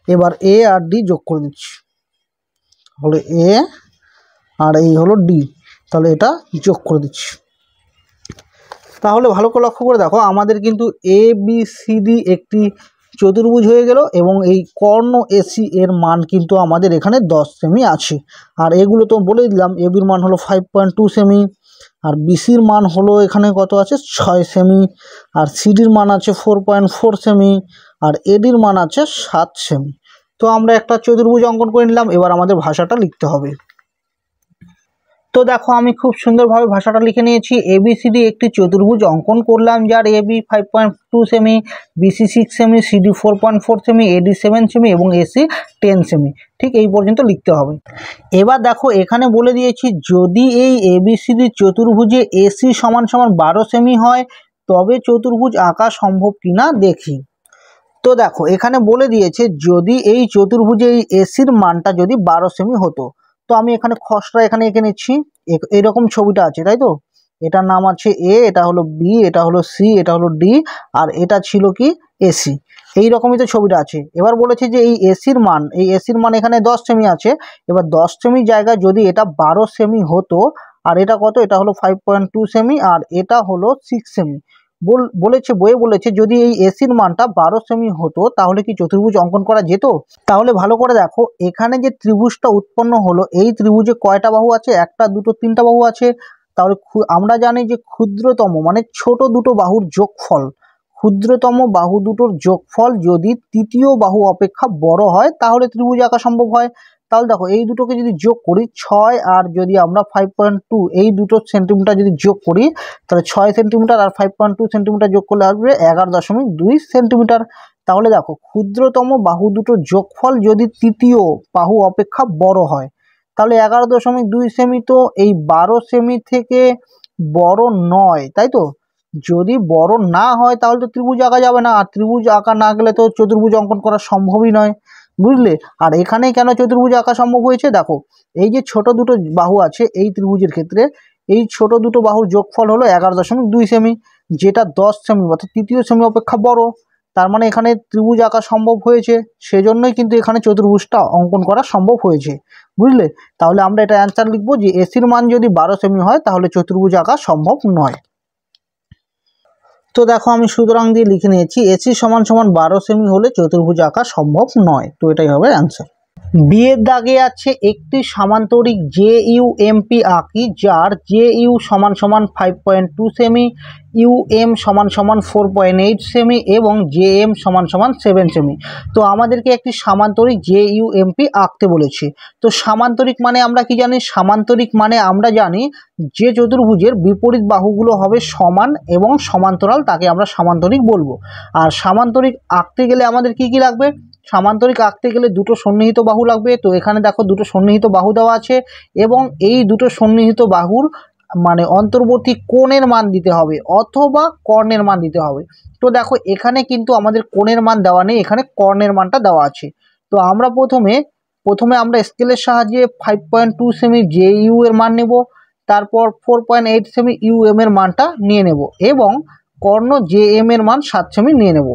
এবার এ আর ডি যোগ করে দিচ্ছি। তাহলে এ আর এই হলো ডি। তাহলে এটা যোগ করে দিচ্ছি। তাহলে ভালো করে লক্ষ্য করে দেখো, আমাদের কিন্তু এ বি সি ডি একটি চতুর্ভুজ হয়ে গেল এবং এই কর্ণ এসি এর মান কিন্তু আমাদের এখানে 10 সেমি আছে। আর এগুলো তো বলে দিলাম, এ বির মান হলো 5.2 সেমি, আর বিসির মান হলো এখানে কত আছে 6 সেমি, আর সিডির মান আছে 4.4 সেমি, আর এডির মান আছে 7 সেমি। তো আমরা একটা চতুর্ভুজ অঙ্কন করে নিলাম। এবার আমাদের ভাষাটা লিখতে হবে। তো দেখো আমি খুব সুন্দরভাবে ভাষাটা লিখে নিয়েছি। এবিসিডি একটি চতুর্ভুজ অঙ্কন করলাম, যার এবি 5.2 সেমি, বিসি 6 সেমি, সিডি 4.4 সেমি, এডি 7 সেমি এবং এসি 10 সেমি। ঠিক এই পর্যন্ত লিখতে হবে। এবার দেখো এখানে বলে দিয়েছি, যদি এই এবিসিডি চতুর্ভুজে এসি সমান সমান 12 সেমি হয় তবে চতুর্ভুজ আঁকা সম্ভব কিনা দেখি। তো দেখো এখানে বলে দিয়েছে, যদি এই চতুর্ভুজে এই এসির মানটা যদি 12 সেমি হতো। তো আমি এখানে খসড়া এখানে এঁকে নিচ্ছি। এরকম ছবিটা আছে, তাই তো? এটার নাম আছে এ, এটা হলো বি, এটা হলো সি, এটা হলো ডি, আর এটা ছিল কি এসি। এই রকমই তো ছবিটা আছে। এবার বলেছে যে এই এসির মান, এই এসির মান এখানে 10 সেমি আছে। এবার 10 সেমি জায়গায় যদি এটা 12 সেমি হতো, আর এটা কত, এটা হলো 5.2 সেমি, আর এটা হলো 6 সেমি। বলেছে বইয়ে বলেছে, যদি এই এসির মানটা 12 সেমি হতো তাহলে কি চতুর্ভুজ অঙ্কন করা যেত? তাহলে ভালো করে দেখো, এখানে যে ত্রিভুজটা উৎপন্ন হলো, এই ত্রিভুজে কয়টা বাহু আছে? একটা, দুটো, তিনটা বাহু আছে। তাহলে আমরা জানি যে ক্ষুদ্রতম মানে ছোট দুটো বাহুর যোগফল, ক্ষুদ্রতম বাহু দুটোর যোগফল যদি তৃতীয় বাহু অপেক্ষা বড় হয় তাহলে ত্রিভুজ আঁকা সম্ভব হয়। তাহলে দেখো এই দুটোকে যদি যোগ করি 6, আর যদি আমরা 5.2 এই দুটো সেন্টিমিটার যদি যোগ করি তাহলে 6 সেন্টিমিটার আর 5.2 সেন্টিমিটার যোগ করলে আসবে 11.2 সেন্টিমিটার। তাহলে দেখো ক্ষুদ্রতম বাহু দুটোর যোগফল যদি তৃতীয় বাহু অপেক্ষা বড় হয় তাহলে 11.2 সেমি তো এই 12 সেমি থেকে বড় নয়, তাই তো? যদি বড় না হয় তাহলে তো ত্রিভুজ আঁকা যাবে না, আর ত্রিভুজ আঁকা না গেলে তো চতুর্ভুজ অঙ্কন করা সম্ভবই নয়, বুঝলে? আর এখানে কেন চতুর্ভুজ আঁকা সম্ভব হয়েছে, দেখো এই যে ছোট দুটো বাহু আছে এই ত্রিভুজের ক্ষেত্রে, এই ছোট দুটো বাহুর যোগফল হলো 11.2 সেমি, যেটা 10 সেমি অর্থাৎ তৃতীয় সেমি অপেক্ষা বড়। তার মানে এখানে ত্রিভুজ আঁকা সম্ভব হয়েছে, সেজন্যই কিন্তু এখানে চতুর্ভুজটা অঙ্কন করা সম্ভব হয়েছে, বুঝলে? তাহলে আমরা এটা অ্যান্সার লিখবো যে এসির মান যদি 12 সেমি হয় তাহলে চতুর্ভুজ আঁকা সম্ভব নয়। তো দেখো আমি সুতরাং দিয়ে লিখে নিয়েছি, এসি সমান সমান 12 সেমি হলে চতুর্ভুজ আঁকা সম্ভব নয়। তো এটাই হবে অ্যান্সার। বিয়ের দাগে আছে একটি সামান্তরিক জে ইউ এমপি আঁকি, যার জে ইউ সমান সমান 5.2 সেমি, ইউ এম সমান সমান 4.8 সেমি এবং জে এম সমান সমান 7 সেমি। তো আমাদেরকে একটি সামান্তরিক জে ইউ এমপি আঁকতে বলেছে। তো সামান্তরিক মানে আমরা কি জানি? সামান্তরিক মানে আমরা জানি যে চতুর্ভুজের বিপরীত বাহুগুলো হবে সমান এবং সমান্তরাল, তাকে আমরা সামান্তরিক বলবো। আর সামান্তরিক আঁকতে গেলে আমাদের কি কি লাগবে? সামান্তরিক আঁকতে গেলে দুটো সন্নিহিত বাহু লাগবে। তো এখানে দেখো দুটো সন্নিহিত বাহু দেওয়া আছে এবং এই দুটো সন্নিহিত বাহুর মানে অন্তর্বর্তী কোণের মান দিতে হবে অথবা কর্ণের মান দিতে হবে। তো দেখো এখানে কিন্তু আমাদের কোণের মান দেওয়া নেই, এখানে কর্ণের মানটা দেওয়া আছে। তো আমরা প্রথমে আমরা স্কেলের সাহায্যে 5.2 সেমি জে ইউ এর মান নেব, তারপর 4.8 সেমি ইউ এম এর মানটা নিয়ে নেব এবং কর্ণ জে এম এর মান 7 সেমি নিয়ে নেব।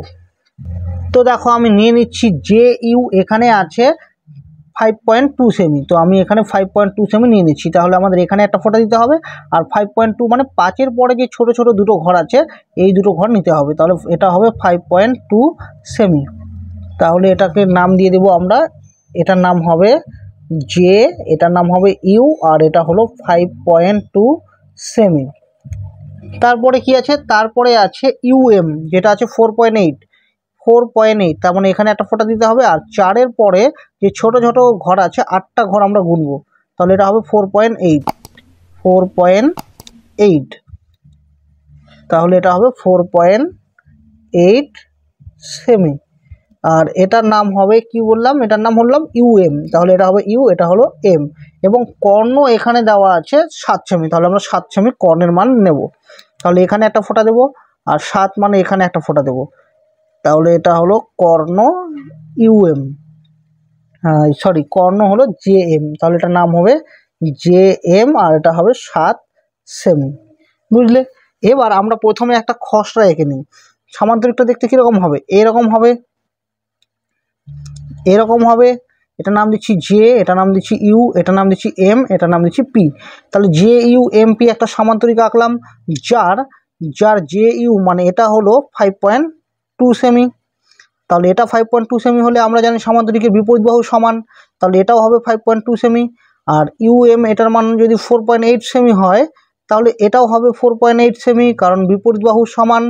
তো দেখো আমি নিয়ে নিচ্ছি জে ইউ এখানে আছে 5.2 সেমি, তো আমি এখানে 5.2 সেমি নিয়ে নিচ্ছি। তাহলে আমাদের এখানে একটা ফোঁটা দিতে হবে, আর 5.2 মানে 5-এর পরে যে ছোট ছোট দুটো ঘর আছে এই দুটো ঘর নিতে হবে। তাহলে এটা হবে 5.2 সেমি। তাহলে এটাকে নাম দিয়ে দেবো আমরা, এটার নাম হবে জে, এটার নাম হবে ইউ, আর এটা হলো 5.2 সেমি। তারপরে কি আছে, তারপরে আছে ইউএম যেটা আছে 4.8, তার মানে এখানে একটা ফোঁটা দিতে হবে। আর 4-এর পরে যে ছোট ছোট ঘর আছে 8টা ঘর আমরা গুনবো, তাহলে এটা হবে 4.8, তাহলে এটা হবে 4.8 সেমি। আর এটার নাম হবে কি বললাম, এটার নাম বললাম ইউএম, তাহলে এটা হবে ইউ, এটা হলো এম। এবং কর্ণ এখানে দেওয়া আছে 7 সেমি, তাহলে আমরা 7 সেমি কর্ণের মান নেব। তাহলে এখানে একটা ফোঁটা দেবো, আর 7 মানে এখানে একটা ফোঁটা দেবো, তাহলে এটা হলো কর্ণ ইউএম, সরি কর্ণ হলো জে এম, তাহলে এটার নাম হবে জে এম, আর এটা হবে 7 সেমি। বুঝলে? এবার আমরা প্রথমে একটা খসড়া এঁকে নিই। সামান্তরিকটা দেখতে কীরকম হবে, এরকম হবে, এরকম হবে। এটা নাম দিচ্ছি জে, এটা নাম দিচ্ছি ইউ, এটা নাম দিচ্ছি এম, এটা নাম দিচ্ছি পি। তাহলে জে ইউ এম পি একটা সামান্তরিক আঁকলাম, যার যার জে ইউ মানে এটা হলো 5.2 সেমি। তাহলে এটা 5.2 সেমি হলে আমরা জানি সামান্তরিকের বিপরীত বাহু সমান, তাহলে এটাও হবে 5.2 সেমি। আর ইউ এম এটার মান যদি 4.8 সেমি হয়, তাহলে এটাও হবে 4.8 সেমি, কারণ বিপরীত বাহু সমান।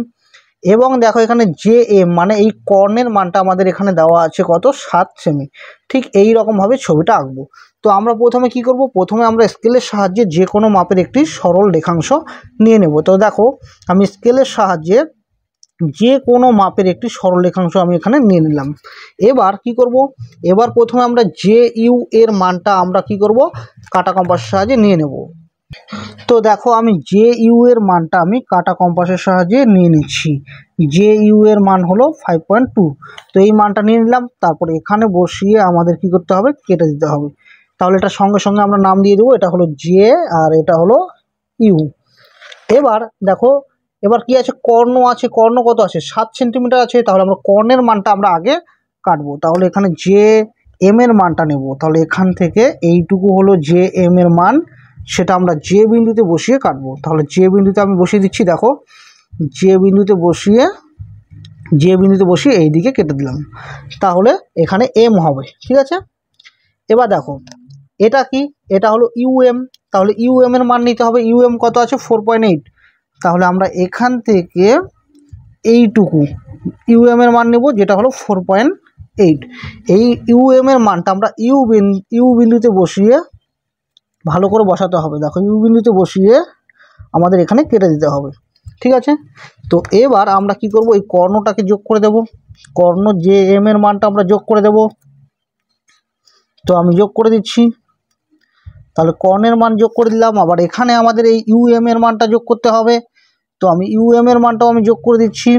এবং দেখো এখানে জে এম মানে এই কর্ণের মানটা আমাদের এখানে দেওয়া আছে কত, 7 সেমি। ঠিক এই রকমভাবে ছবিটা আঁকবো। তো আমরা প্রথমে কি করব, প্রথমে আমরা স্কেলের সাহায্যে যে কোনো মাপের একটি সরল রেখাংশ নিয়ে নেব। তো দেখো আমি স্কেলের সাহায্যে যে কোনো মাপের একটি সরল রেখাংশ আমি এখানে নিয়ে নিলাম। এবার কি করব, এবার প্রথমে আমরা জে ইউ এর মানটা আমরা কি করব, কাঁটা কম্পাসের সাহায্যে নিয়ে নেব। তো দেখো আমি জে ইউ এর মানটা আমি কাঁটা কম্পাসের সাহায্যে নিয়ে নিচ্ছি। জে ইউ এর মান হলো 5.2, তো এই মানটা নিয়ে নিলাম। তারপরে এখানে বসিয়ে আমাদের কি করতে হবে, কেটে দিতে হবে। তাহলে এটা সঙ্গে সঙ্গে আমরা নাম দিয়ে দেবো, এটা হলো জে আর এটা হলো ইউ। এবার দেখো, এবার কি আছে, কর্ণ আছে, কর্ণ কত আছে, 7 সেন্টিমিটার আছে। তাহলে আমরা কর্ণের মানটা আমরা আগে কাটবো। তাহলে এখানে জে এম এর মানটা নেব। তাহলে এখান থেকে এইটুকু হলো জে এম এর মান, সেটা আমরা যে বিন্দুতে বসিয়ে কাটবো। তাহলে যে বিন্দুতে আমি বসিয়ে দিচ্ছি, দেখো যে বিন্দুতে বসিয়ে এই দিকে কেটে দিলাম, তাহলে এখানে এম হবে। ঠিক আছে, এবার দেখো এটা কি, এটা হলো ইউএম, তাহলে ইউএম এর মান নিতে হবে। ইউএম কত আছে, 4.8, তাহলে আমরা এখান থেকে এইটুকু ইউএম এর মান নেব, যেটা হলো 4.8। এই ইউএম এর মানটা আমরা ইউ বিন্দুতে বসিয়ে ভালো করে বসাতে হবে। দেখো ইউ বিন্দুতে বসিয়ে আমাদের এখানে কেটে দিতে হবে। ঠিক আছে, তো এবার আমরা কি করব, এই কর্ণটাকে যোগ করে দেব। কর্ণ জে এম এর মানটা আমরা যোগ করে দেব। তো আমি যোগ করে দিচ্ছি, তাহলে কর্ণের মান যোগ করে দিলাম। আবার এখানে আমাদের এই ইউএম এর মানটা যোগ করতে হবে, তো আমি ইউএম এর মানটাও আমি যোগ করে দিচ্ছি।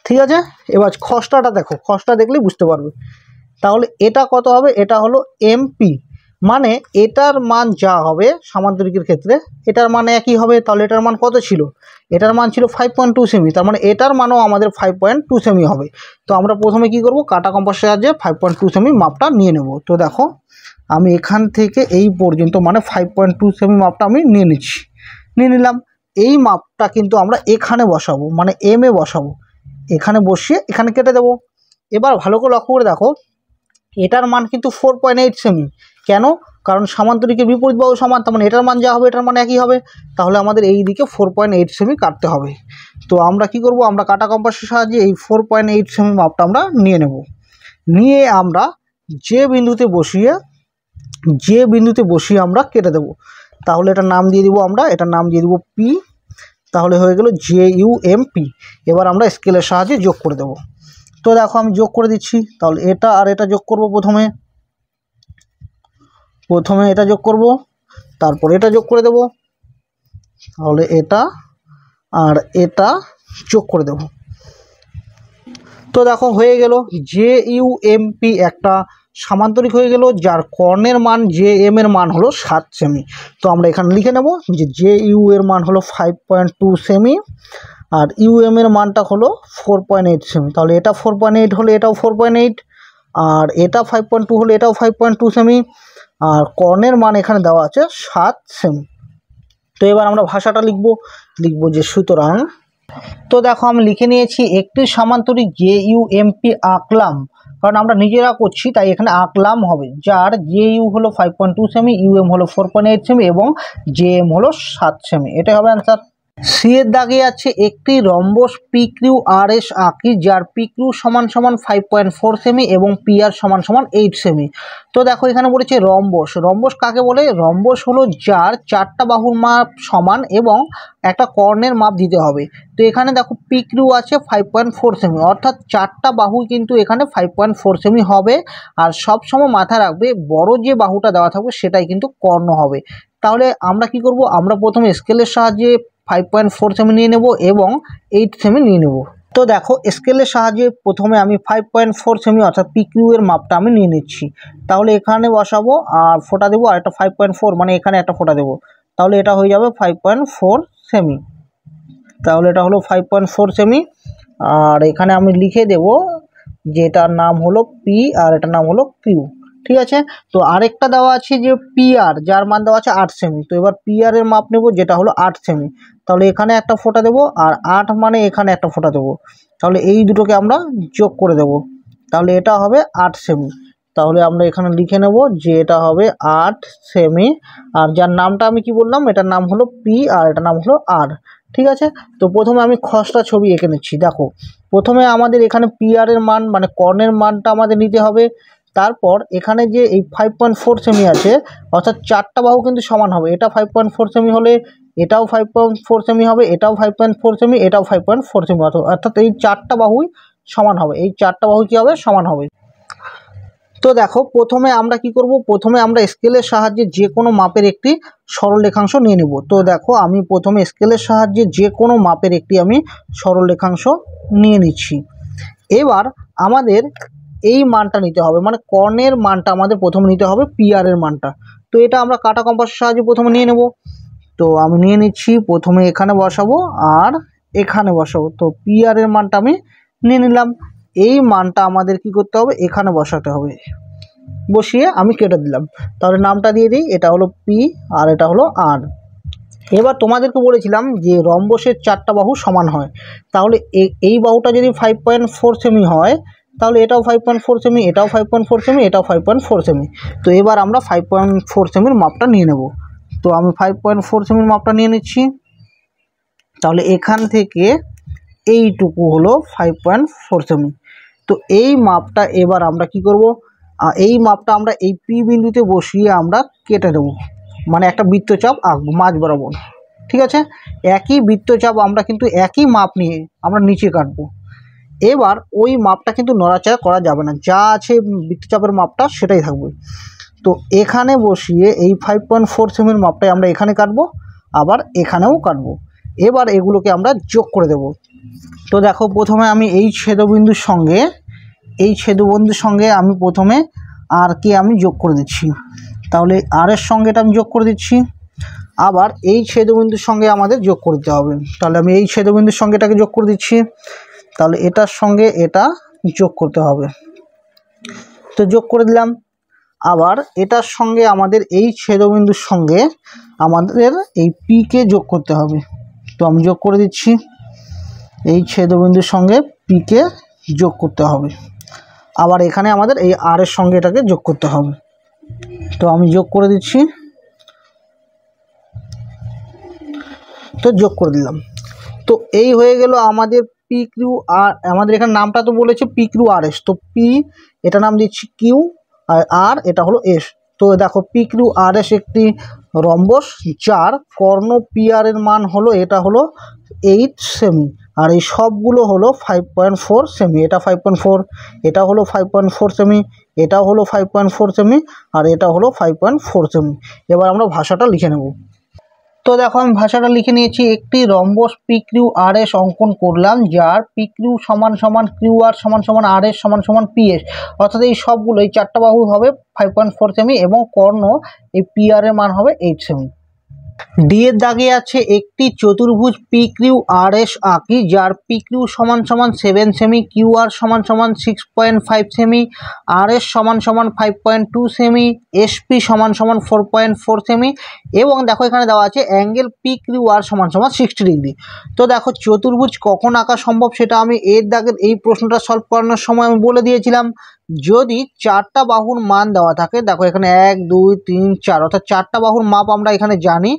ঠিক আছে, এবার খসড়াটা দেখো, খসড়া দেখলেই বুঝতে পারবে। তাহলে এটা কত হবে, এটা হলো এমপি, মানে এটার মান যা হবে সামান্তরিকের ক্ষেত্রে এটার মান একই হবে। তাহলে এটার মান কত ছিল, এটার মান ছিল 5.2 সেমি, তার মানে এটার মানও আমাদের 5.2 সেমি হবে। তো আমরা প্রথমে কি করব, কাঁটা কম্পাসের সাহায্যে 5.2 সেমি মাপটা নিয়ে নেব। তো দেখো আমি এখান থেকে এই পর্যন্ত মানে 5.2 সেমি মাপটা আমি নিয়ে নিলাম। এই মাপটা কিন্তু আমরা এখানে বসাবো, মানে এম এ বসাবো। এখানে বসিয়ে এখানে কেটে দেবো। এবার ভালো করে লক্ষ্য করে দেখো, এটার মান কিন্তু 4.8 সেমি। কেন, কারণ সামান্তরিকের বিপরীত বাহু সমান, তার মানে এটার মান যা হবে এটার মান একই হবে। তাহলে আমাদের এই দিকে 4.8 সেমি কাটতে হবে। তো আমরা কি করব, আমরা কাঁটা কম্পাসের সাহায্যে এই 4.8 সেমি মাপটা আমরা নিয়ে নেব। নিয়ে আমরা যে বিন্দুতে বসিয়ে আমরা কেটে দেব। তাহলে এটার নাম দিয়ে দিব, আমরা এটার নাম দিয়ে দিব পি। তাহলে হয়ে গেল জে ইউ এম পি। এবার আমরা স্কেলের সাহায্যে যোগ করে দেব। তো দেখো আমি যোগ করে দিচ্ছি। তাহলে এটা আর এটা যোগ করব, প্রথমে এটা যোগ করব, তারপর এটা যোগ করে দেব। তাহলে এটা আর এটা যোগ করে দেব। তো দেখো হয়ে গেল, জে ইউ এম পি একটা সামান্তরিক হয়ে গেল, যার কর্ণের মান জে এম এর মান হলো 7 সেমি। তো আমরা এখানে লিখে নেব যে জে ইউ এর মান হলো 5.2 সেমি, আর ইউএম এর মানটা হলো 4.8 সেমি। তাহলে এটা 4.8 হলে এটাও 4.8, আর এটা 5.2 হলে এটাও 5.2 সেমি, আর কর্ণের মান এখানে দেওয়া আছে 7 সেমি। তো এবার আমরা ভাষাটা লিখব যে সুতরাং, তো দেখো আমি লিখে নিয়েছি একটি সামান্তরিক জে ইউ এম পি আঁকলাম, কারণ আমরা নিজেরা করছি তাই এখানে আঁকলাম হবে, যার জে ইউ হলো 5.2 সেমি, ইউএম হলো 4.8 সেমি এবং জে এম হলো 7 সেমি। এটাই হবে অ্যান্সার। সি এর দাগে আছে একটি rhombus P Q R S আঁকি, যার পি কিউ সমান সমান 5.4 সেমি এবং পি আর সমান সমান 8 সেমি। তো দেখো এখানে বলেছে রম্বস। রম্বস কাকে বলে? রম্বস হলো যার চারটা বাহুর মাপ সমান এবং একটা কর্ণের মাপ দিতে হবে। তো এখানে দেখো পি কিউ আছে 5.4 সেমি, অর্থাৎ চারটা বাহু কিন্তু এখানে 5.4 সেমি হবে। আর সবসময় মাথায় রাখবে বড় যে বাহুটা দেওয়া থাকবে সেটাই কিন্তু কর্ণ হবে। তাহলে আমরা কি করব? আমরা প্রথমে স্কেলের সাহায্যে 5.4 সেমি নিয়ে নেব এবং 8 সেমি নিয়ে নেব। তো দেখো স্কেলের সাহায্যে প্রথমে আমি 5.4 সেমি অর্থাৎ পি কিউ এর মাপটা আমি নিয়ে নিচ্ছি। তাহলে এখানে বসাবো আর ফোঁটা দেবো, আর একটা 5.4 মানে এখানে একটা ফোঁটা দেবো, তাহলে এটা হয়ে যাবে 5.4 সেমি। তাহলে এটা হলো 5.4 সেমি। আর এখানে আমি লিখে দেব যেটার নাম হলো পি আর এটার নাম হলো কিউ। ঠিক আছে। তো আরেকটা দেওয়া আছে যে পি আর, যার মান দেওয়া আছে 8 সেমি। তো এবার পি আর এর মাপ নেব যেটা হলো 8 সেমি। তাহলে এখানে একটা ফোঁটা দেবো আর 8 মানে এখানে একটা ফোঁটা দেবো। তাহলে এই দুটোকে আমরা যোগ করে দেব। তাহলে এটা হবে 8 সেমি। তাহলে আমরা এখানে লিখে নেব যে এটা হবে 8 সেমি। আর যার নামটা আমি কি বললাম, এটার নাম হলো পি আর এটার নাম হলো আর। ঠিক আছে। তো প্রথমে আমি খসড়া ছবি এঁকে নিচ্ছি। দেখো প্রথমে আমাদের এখানে পি আর এর মান মানে কর্ণের মানটা আমাদের নিতে হবে। তারপর এখানে যে এই 5.4 সেমি আছে, অর্থাৎ চারটা বাহু কিন্তু সমান হবে। এটা 5.4 সেমি হলে এটাও 5.4 সেমি হবে, এটাও 5.4 সেমি, এটাও 5.4 সেমি, অর্থাৎ এই চারটা বাহুই সমান হবে। এই চারটা বাহু কী হবে? সমান হবে। তো দেখো প্রথমে আমরা কি করব? প্রথমে আমরা স্কেলের সাহায্যে যে কোনো মাপের একটি সরল রেখাংশ নিয়ে নেব। তো দেখো আমি প্রথমে স্কেলের সাহায্যে যে কোনো মাপের একটি আমি সরল রেখাংশ নিয়ে নিচ্ছি। এবার আমাদের এই মানটা নিতে হবে, মানে কর্ণের মানটা আমাদের প্রথমে নিতে হবে, পি আর এর মানটা। তো এটা আমরা কাটা কম্পাসের সাহায্যে প্রথমে নিয়ে নেব। তো আমি নিয়ে নিচ্ছি, প্রথমে এখানে বসাবো আর এখানে বসাবো। তো পি আর এর মানটা আমি নিয়ে নিলাম। এই মানটা আমাদের কি করতে হবে? এখানে বসাতে হবে। বসিয়ে আমি কেটে দিলাম। তাহলে নামটা দিয়ে দিই, এটা হলো পি আর এটা হলো আর। এবার তোমাদেরকে বলেছিলাম যে রম্বসের চারটা বাহু সমান হয়। তাহলে এই বাহুটা যদি 5.4 সেমি হয়, তাহলে এটাও 5.4 সেমি, এটাও 5.4 সেমি, এটাও 5.4 সেমি। তো এবার আমরা 5.4 সেমির মাপটা নিয়ে নেব। তো আমি 5.4 সেমির মাপটা নিয়ে নিচ্ছি। তাহলে এখান থেকে এইটুকু হলো 5.4 সেমি। তো এই মাপটা এবার আমরা কি করব? এই মাপটা আমরা এই পি বিন্দুতে বসিয়ে আমরা কেটে দেবো, মানে একটা বৃত্তচাপ আঁকবো মাঝ বরাবর। ঠিক আছে। একই বৃত্তচাপ আমরা কিন্তু একই মাপ নিয়ে আমরা নিচে কাটবো। এবার ওই মাপটা কিন্তু নড়াচড়া করা যাবে না, যা আছে বৃত্তচাপের মাপটা সেটাই থাকবে। তো এখানে বসিয়ে এই 5.4 সেমির মাপটাই আমরা এখানে কাটবো, আবার এখানেও কাটবো। এবার এগুলোকে আমরা যোগ করে দেব। তো দেখো প্রথমে আমি এই ছেদবিন্দুর সঙ্গে আমি প্রথমে আর কে আমি যোগ করে দিচ্ছি। তাহলে আর এর সঙ্গে এটা আমি যোগ করে দিচ্ছি। আবার এই ছেদবিন্দুর সঙ্গে আমাদের যোগ করতে হবে। তাহলে আমি এই ছেদবিন্দুর সঙ্গে এটাকে যোগ করে দিচ্ছি। তাহলে এটার সঙ্গে এটা যোগ করতে হবে। তো যোগ করে দিলাম। আবার এটার সঙ্গে আমাদের এই ছেদবিন্দুর সঙ্গে আমাদের এই পিকে যোগ করতে হবে। তো আমি যোগ করে দিচ্ছি। এই ছেদবিন্দুর সঙ্গে পিকে যোগ করতে হবে। আবার এখানে আমাদের এই আর এর সঙ্গে এটাকে যোগ করতে হবে। তো আমি যোগ করে দিচ্ছি। তো যোগ করে দিলাম। তো এই হয়ে গেল আমাদের পি কিউ আর। আমাদের এখানে নামটা তো বলেছে পি কিউ আর এস। তো পি এটা নাম দিচ্ছি কিউ আর এটা হলো এস। তো দেখো পি কিউ আর এস একটি রম্বস যার কর্ণ পি আর এর মান হলো এটা হলো 8 সেমি। আর এই সবগুলো হলো 5.4 সেমি। এটা 5.4, এটা হলো 5.4 সেমি, এটাও হলো 5.4 সেমি, আর এটা হলো 5.4 সেমি। এবার আমরা ভাষাটা লিখে নেব। তো দেখো আমি ভাষাটা লিখে নিয়েছি। একটি rhombus P Q R S অঙ্কন করলাম, যার পি কিউ সমান সমান কিউ আর সমান সমান আর এস সমান সমান পি এস। অর্থাৎ এই সবগুলো এই চারটা বাহু হবে 5.4 সেমি এবং কর্ণ এই পি আর এর মান হবে 8 সেমি। ডি এর দাগে আছে একটি চতুর্ভুজ পি কিউ আর এস আঁকি, যার পি কিউ সমান সমান 7 সেমি, কিউ আর সমান সমান 6.5 সেমি, আর এস সমান সমান 5.2 সেমি, এসপি সমান সমান 4.4 সেমি এবং দেখো এখানে দেওয়া আছে অ্যাঙ্গেল পি কিউ আর সমান সমান 60 ডিগ্রি। তো দেখো চতুর্ভুজ কখন আঁকা সম্ভব সেটা আমি এর দাগের এই প্রশ্নটা সলভ করানোর সময় আমি বলে দিয়েছিলাম যদি চারটা বাহুর মান দেওয়া থাকে, দেখো এখানে 1 2 3 4 অর্থাৎ চারটা বাহুর মাপ আমরা এখানে জানি,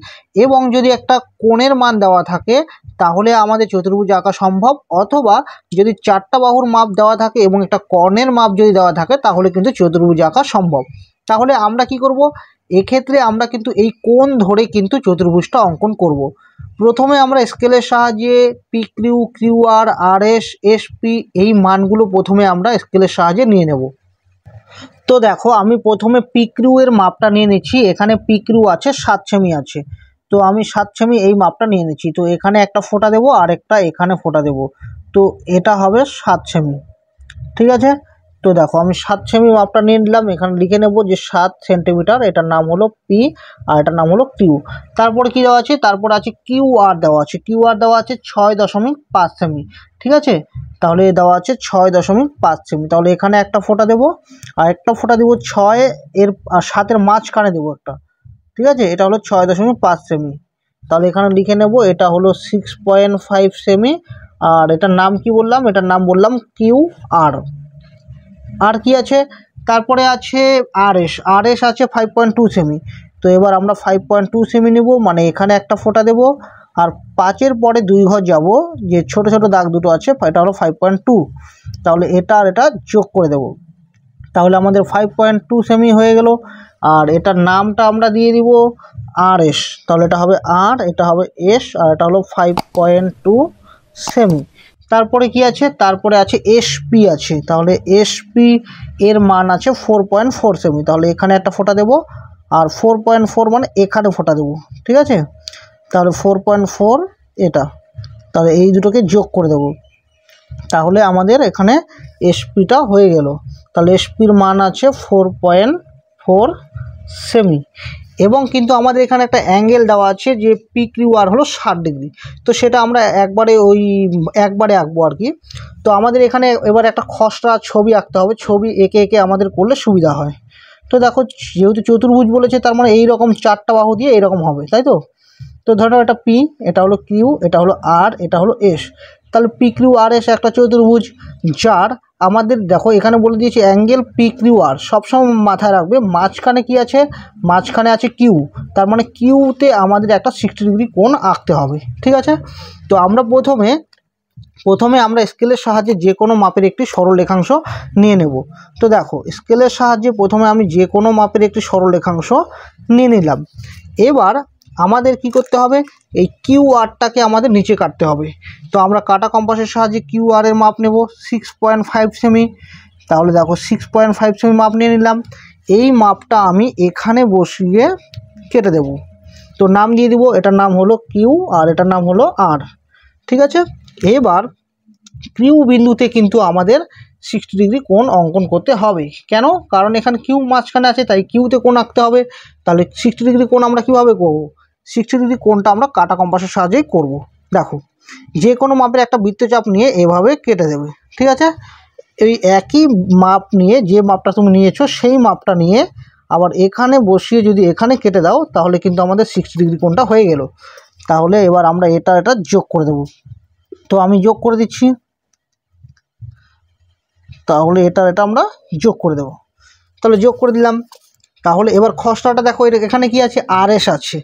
এবং যদি একটা কোণের মান দেওয়া থাকে তাহলে আমাদের চতুর্ভুজ আঁকা সম্ভব, অথবা যদি চারটা বাহুর মাপ দেওয়া থাকে এবং একটা কর্ণের মাপ যদি দেওয়া থাকে তাহলে কিন্তু চতুর্ভুজ আঁকা সম্ভব। তাহলে আমরা কি করব, এক্ষেত্রে আমরা কিন্তু এই কোণ ধরে কিন্তু চতুর্ভুজটা অঙ্কন করব। প্রথমে আমরা স্কেলের সাহায্যে পি কিউ, কিউ আর, আর এস, এস পি এই মানগুলো প্রথমে আমরা স্কেলের সাহায্যে নিয়ে নেব। তো দেখো আমি প্রথমে পি কিউ এর মাপটা নিয়ে নিচ্ছি। এখানে পি কিউ আছে 7 সেমি আছে, তো আমি 7 সেমি এই মাপটা নিয়ে নিচ্ছি। তো এখানে একটা ফোঁটা দেবো আর একটা এখানে ফোঁটা দেবো, তো এটা হবে 7 সেমি। ঠিক আছে, তো দেখো আমি 7 সেমি মাপটা নিয়ে নিলাম। এখানে লিখে নেব যে 7 সেন্টিমিটার, এটার নাম হলো পি আর এটার নাম হলো কিউ। তারপরে কি দেওয়া আছে, তারপর আছে কিউ আর দেওয়া আছে। কিউ আর দেওয়া আছে 6.5 সেমি। ঠিক আছে, তাহলে দেওয়া আছে 6.5 সেমি। তাহলে এখানে একটা ফোঁটা দেবো আর একটা ফোঁটা দেবো 6 এর আর 7-এর মাঝখানে দেবো একটা। ঠিক আছে, এটা হলো 6.5 সেমি। তাহলে এখানে লিখে নেব এটা হলো 6.5 সেমি। আর এটার নাম কি বললাম, এটার নাম বললাম কিউ আর। আর কি আছে, তারপরে আছে আর এস। আর এস আছে 5.2 সেমি। তো এবার আমরা 5.2 সেমি নেব, মানে এখানে একটা ফোঁটা দেব আর 5-এর পরে 2 ঘর যাব, যে ছোট ছোট দাগ দুটো আছে এটা হলো 5.2। তাহলে এটা আর এটা যোগ করে দেব, তাহলে আমাদের 5.2 সেমি হয়ে গেল। আর এটার নামটা আমরা দিয়ে দিব আর এস। তাহলে এটা হবে আর, এটা হবে এস, আর এটা হলো 5.2 সেমি। তারপরে কি আছে, তারপরে আছে এসপি আছে। তাহলে এসপি এর মান আছে 4.4 সেমি। তাহলে এখানে একটা ফোঁটা দেব আর 4.4 মানে এখানে ফোঁটা দেব। ঠিক আছে, তাহলে 4.4 এটা, তাহলে এই দুটোকে যোগ করে দেব, তাহলে আমাদের এখানে এসপিটা হয়ে গেল। তাহলে এসপির মান আছে 4.4 সেমি। এবং কিন্তু আমাদের এখানে একটা অ্যাঙ্গেল দেওয়া আছে যে পি কিউ আর হলো 60 ডিগ্রি। তো সেটা আমরা একবারে আঁকবো আর কি। তো আমাদের এখানে এবার একটা খসড়া ছবি আঁকতে হবে, ছবি এঁকে এঁকে আমাদের করলে সুবিধা হয়। তো দেখো যেহেতু চতুর্ভুজ বলেছে তার মানে এইরকম চারটা বাহু দিয়ে এইরকম হবে, তাই তো। তো ধরো এটা পি, এটা হলো কিউ, এটা হলো আর, এটা হলো এস। তাহলে পি কিউ আর এস একটা চতুর্ভুজ, যার আমাদের দেখো এখানে বলে দিয়েছি অ্যাঙ্গেল পি কিউ আর সবসময় মাথায় রাখবে। মাঝখানে কি আছে, মাঝখানে আছে কিউ, তার মানে কিউতে আমাদের একটা 60 ডিগ্রি কোণ আঁকতে হবে। ঠিক আছে, তো আমরা প্রথমে আমরা স্কেলের সাহায্যে যে কোনো মাপের একটি সরলরেখাংশ নিয়ে নেব। তো দেখো স্কেলের সাহায্যে প্রথমে আমি যে কোনো মাপের একটি সরলরেখাংশ নিয়ে নিলাম। এবার আমাদের কি করতে হবে, এই কিউ আরটাকে আমাদের নিচে কাটতে হবে। তো আমরা কাটা কম্পাসের সাহায্যে কিউ আর এর মাপ নেব 6.5 সেমি। তাহলে দেখো 6.5 সেমি মাপ নিয়ে নিলাম। এই মাপটা আমি এখানে বসিয়ে কেটে দেব। তো নাম দিয়ে দিব, এটার নাম হলো কিউ আর এটার নাম হলো আর। ঠিক আছে, এবার কিউ বিন্দুতে কিন্তু আমাদের 60 ডিগ্রি কোণ অঙ্কন করতে হবে। কেন, কারণ এখানে কিউ মাঝখানে আছে তাই কিউতে কোণ আঁকতে হবে। তাহলে 60 ডিগ্রি কোণ আমরা কীভাবে করব, 60 ডিগ্রি কোণটা আমরা কাটা কম্পাসের সাহায্যেই করব। দেখো যে কোনো মাপের একটা বৃত্তচাপ নিয়ে এভাবে কেটে দেবে। ঠিক আছে, এই একই মাপ নিয়ে, যে মাপটা তুমি নিয়েছো সেই মাপটা নিয়ে আবার এখানে বসিয়ে যদি এখানে কেটে দাও তাহলে কিন্তু আমাদের 60 ডিগ্রি কোণটা হয়ে গেল। তাহলে এবার আমরা এটা যোগ করে দেব। তো আমি যোগ করে দিচ্ছি, তাহলে এটা আমরা যোগ করে দেব। তাহলে যোগ করে দিলাম। তাহলে এবার খসড়াটা দেখো এখানে কি আছে, আর এস আছে।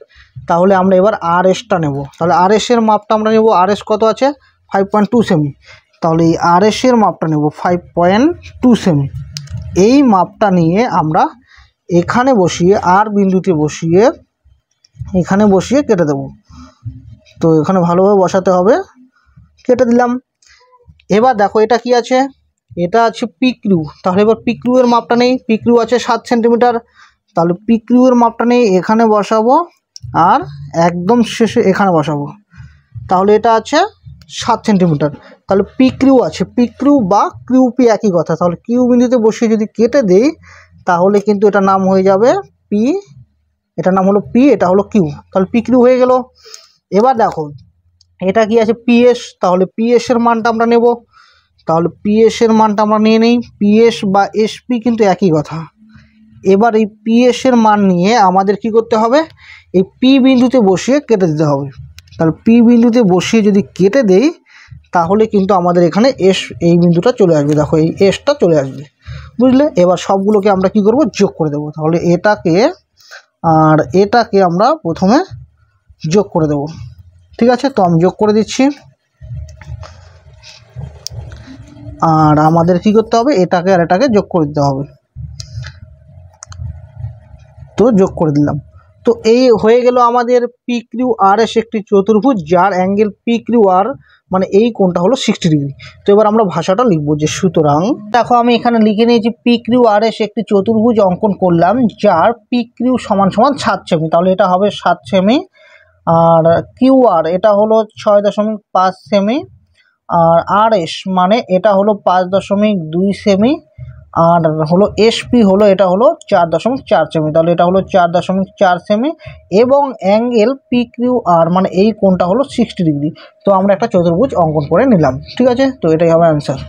তাহলে আমরা এবার আর এসটা নেব। তাহলে আর এসের মাপটা আমরা নেব, আর এস কত আছে 5.2 সেমি। তাহলে এই আর এসের মাপটা নেব 5.2 সেমি। এই মাপটা নিয়ে আমরা এখানে বসিয়ে আর বিন্দুতে বসিয়ে এখানে বসিয়ে কেটে দেব। তো এখানে ভালোভাবে বসাতে হবে, কেটে দিলাম। এবার দেখো এটা কি আছে, এটা আছে পি কিউ। তাহলে এবার পি কিউ এর মাপটা নেই, পি কিউ আছে 7 সেন্টিমিটার। তাহলে পি কিউ এর মাপটা নেই, এখানে বসাবো আর একদম শেষে এখানে বসাবো। তাহলে এটা আছে 7 সেন্টিমিটার। তাহলে পি কিউ আছে, পি কিউ বা কিউ পি একই কথা। তাহলে কিউ বিন্দুতে বসিয়ে যদি কেটে দেই তাহলে কিন্তু এটার নাম হয়ে যাবে পি, এটার নাম হলো পি, এটা হলো কিউ। তাহলে পি কিউ হয়ে গেল। এবার দেখো এটা কি আছে পিএস। তাহলে পিএস এর মানটা আমরা নেব। তাহলে পিএস এর মানটা আমরা নিয়ে নেই। পিএস বা এসপি কিন্তু একই কথা। এবার এই পিএস এর মান নিয়ে আমাদের কি করতে হবে, এই পি বিন্দুতে বসিয়ে কেটে দিতে হবে। তাহলে পি বিন্দুতে বসিয়ে যদি কেটে দেই তাহলে কিন্তু আমাদের এখানে এস এই বিন্দুটা চলে আসবে। দেখো এই এসটা চলে আসবে। বুঝলে। এবার সবগুলোকে আমরা কি করব, যোগ করে দেবো। তাহলে এটাকে আর এটাকে আমরা প্রথমে যোগ করে দেব, ঠিক আছে। তো আমি যোগ করে দিচ্ছি। আর আমাদের কি করতে হবে, এটাকে আর এটাকে যোগ করে দিতে হবে। তো যোগ করে দিলাম। তো এই হয়ে গেল আমাদের পি কিউ আর এস একটি চতুর্ভুজ যার অ্যাঙ্গেল পি কিউ আর মানে এই কোণটা হলো 60 ডিগ্রি। তো এবার আমরা ভাষাটা লিখবো যে সুতরাং দেখো আমি এখানে লিখে নিয়েছি পি কিউ আর এস একটি চতুর্ভুজ অঙ্কন করলাম যার পি কিউ সমান 7 সেমি। তাহলে এটা হবে 7 সেমি। আর কিউ আর এটা হলো 6.5 সেমি। আর আর এস মানে এটা হলো 5.2 সেমি। আর হলো এসপি হলো এটা হলো 4.4 সেমি। তাহলে এটা হলো 4.4 সেমি এবং অ্যাঙ্গেল পি কিউ আর মানে এই কোণটা হলো 60 ডিগ্রি। তো আমরা একটা চতুর্ভুজ অঙ্কন করে নিলাম, ঠিক আছে। তো এটাই হবে অ্যান্সার।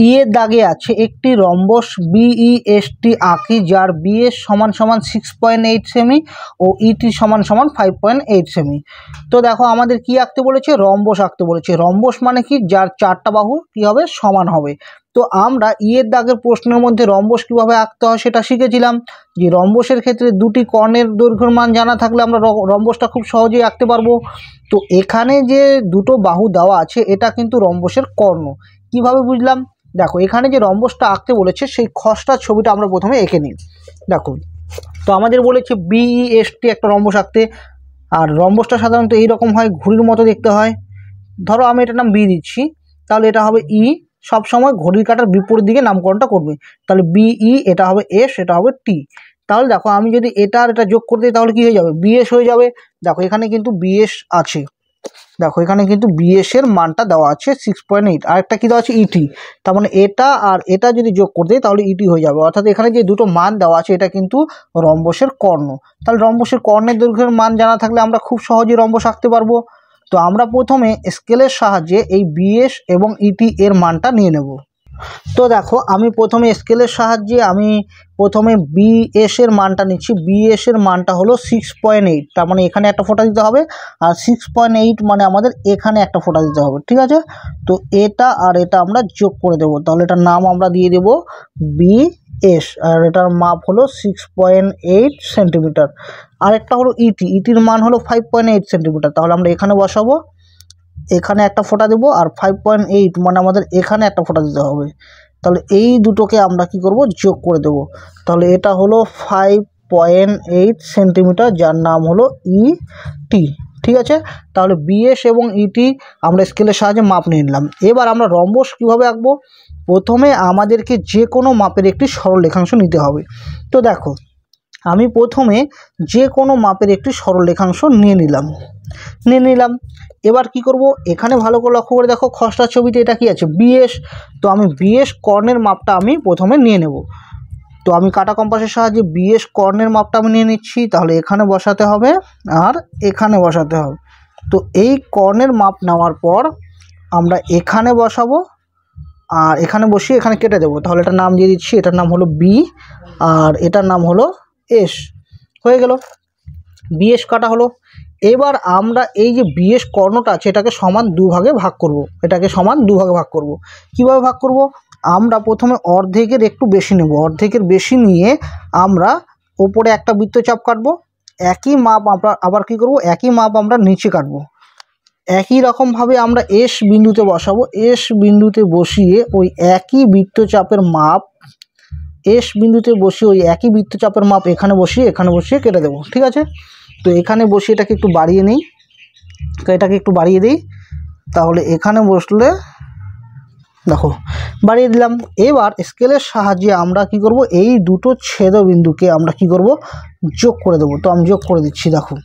ই এর দাগে আছে একটি রম্বস বিইএসটি আঁকি যার বিএস সমান 6.8 সেমি ও ইটি সমান 5.8 সেমি। তো দেখো আমাদের কি আঁকতে বলেছে, রম্বস আঁকতে বলেছে। রম্বস মানে কি, যার 4টা বাহু কি হবে, সমান হবে। তো আমরা ই এর দাগের প্রশ্নের মধ্যে রম্বস কিভাবে আঁকতে হয় সেটা শিখেছিলাম, যে রম্বসের ক্ষেত্রে দুটি কর্ণের দৈর্ঘ্যের মান জানা থাকলে আমরা রম্বসটা খুব সহজেই আঁকতে পারবো। তো এখানে যে দুটো বাহু দেওয়া আছে এটা কিন্তু রম্বসের কর্ণ। কিভাবে বুঝলাম, দেখো এখানে যে রম্বসটা আঁকতে বলেছে সেই খসড়া ছবিটা আমরা প্রথমে এঁকে নিই। দেখো তো আমাদের বলেছে বিইএসটি একটা রম্বস আঁকতে, আর রম্বসটা সাধারণত এইরকম হয়, ঘুড়ির মতো দেখতে হয়। ধরো আমি এটার নাম বি দিচ্ছি, তাহলে এটা হবে ই। সব সময় ঘড়ির কাঁটার বিপরীত দিকে নামকরণটা করবে। তাহলে বিই, এটা হবে এস, এটা হবে টি। তাহলে দেখো আমি যদি এটা আর এটা যোগ করে দিই তাহলে কি হয়ে যাবে, বিএস হয়ে যাবে। দেখো এখানে কিন্তু বিএস আছে, দেখো এখানে কিন্তু বিএস এর মানটা দেওয়া আছে 6.8। আর একটা কি দেওয়া আছে, ইটি। তার মানে এটা আর এটা যদি যোগ করে দিই তাহলে ইটি হয়ে যাবে। অর্থাৎ এখানে যে দুটো মান দেওয়া আছে এটা কিন্তু রম্বসের কর্ণ। তাহলে রম্বসের কর্ণের দৈর্ঘ্যের মান জানা থাকলে আমরা খুব সহজেই রম্বস আঁকতে পারবো। তো আমরা প্রথমে স্কেলের সাহায্যে এই বিএস এবং ইটি এর মানটা নিয়ে নেব। তো দেখো আমি প্রথমে স্কেলের সাহায্যে আমি প্রথমে বিএস এর মানটা নিচ্ছি। বিএস এর মানটা হলো 6.8। তার মানে এখানে একটা ফোঁটা দিতে হবে, আর 6.8 মানে আমাদের এখানে একটা ফোঁটা দিতে হবে, ঠিক আছে। তো এটা আর এটা আমরা যোগ করে দেব। তাহলে এটার নাম আমরা দিয়ে দেব বিএস, আর এটার মাপ হলো 6.8 সেন্টিমিটার। আর একটা হলো ইটি, ইটির মান হলো 5.8 সেন্টিমিটার। তাহলে আমরা এখানে বসাবো, এখানে একটা ফোঁটা দেবো, আর 5.8 মানে আমাদের এখানে একটা ফোঁটা দিতে হবে। তাহলে এই দুটোকে আমরা কি করব, যোগ করে দেব। তাহলে এটা হলো 5.8 সেন্টিমিটার, যার নাম হলো ইটি, ঠিক আছে। তাহলে বিএস এবং ইটি আমরা স্কেলের সাহায্যে মাপ নিয়ে নিলাম। এবার আমরা রম্বস কীভাবে আঁকবো, প্রথমে আমাদেরকে যে কোনো মাপের একটি সরল রেখাংশ নিতে হবে। তো দেখো আমি প্রথমে যে কোনো মাপের একটি সরল রেখাংশ নিয়ে নিলাম। এবার কি করব, এখানে ভালো করে লক্ষ্য করে দেখো খসড়া ছবিতে এটা কি আছে, বিএস। তো আমি বিএস কর্ণের মাপটা আমি প্রথমে নিয়ে নেব। তো আমি কাটা কম্পাসের সাহায্যে বিএস কর্ণের মাপটা আমি নিয়ে নিচ্ছি। তাহলে এখানে বসাতে হবে আর এখানে বসাতে হবে। তো এই কর্ণের মাপ নেওয়ার পর আমরা এখানে বসাবো, আর এখানে বসিয়ে এখানে কেটে দেবো। তাহলে এটার নাম দিয়ে দিচ্ছি, এটার নাম হলো বি আর এটার নাম হলো এস। হয়ে গেল, বিএস কাটা হলো। এবার আমরা এই যে বিএস কর্ণটা আছে এটাকে সমান দুভাগে ভাগ করব। কীভাবে ভাগ করব, আমরা প্রথমে অর্ধেকের একটু বেশি নেব। অর্ধেকের বেশি নিয়ে আমরা ওপরে একটা বৃত্তচাপ কাটবো। একই মাপ আমরা আবার কি করব, একই মাপ আমরা নিচে কাটবো। একই রকমভাবে আমরা এস বিন্দুতে বসাবো। এস বিন্দুতে বসিয়ে ওই একই বৃত্তচাপের মাপ এখানে বসিয়ে কেটে দেবো, ঠিক আছে। তো এখানে বসিয়ে এটাকে একটু বাড়িয়ে নিই, তাহলে এখানে বসলে দেখো বাড়িয়ে দিলাম। এবার স্কেলের সাহায্যে আমরা কি করব, এই দুটো ছেদবিন্দুকে আমরা কি করব, যোগ করে দেবো। তো আমি যোগ করে দিচ্ছি, দেখো।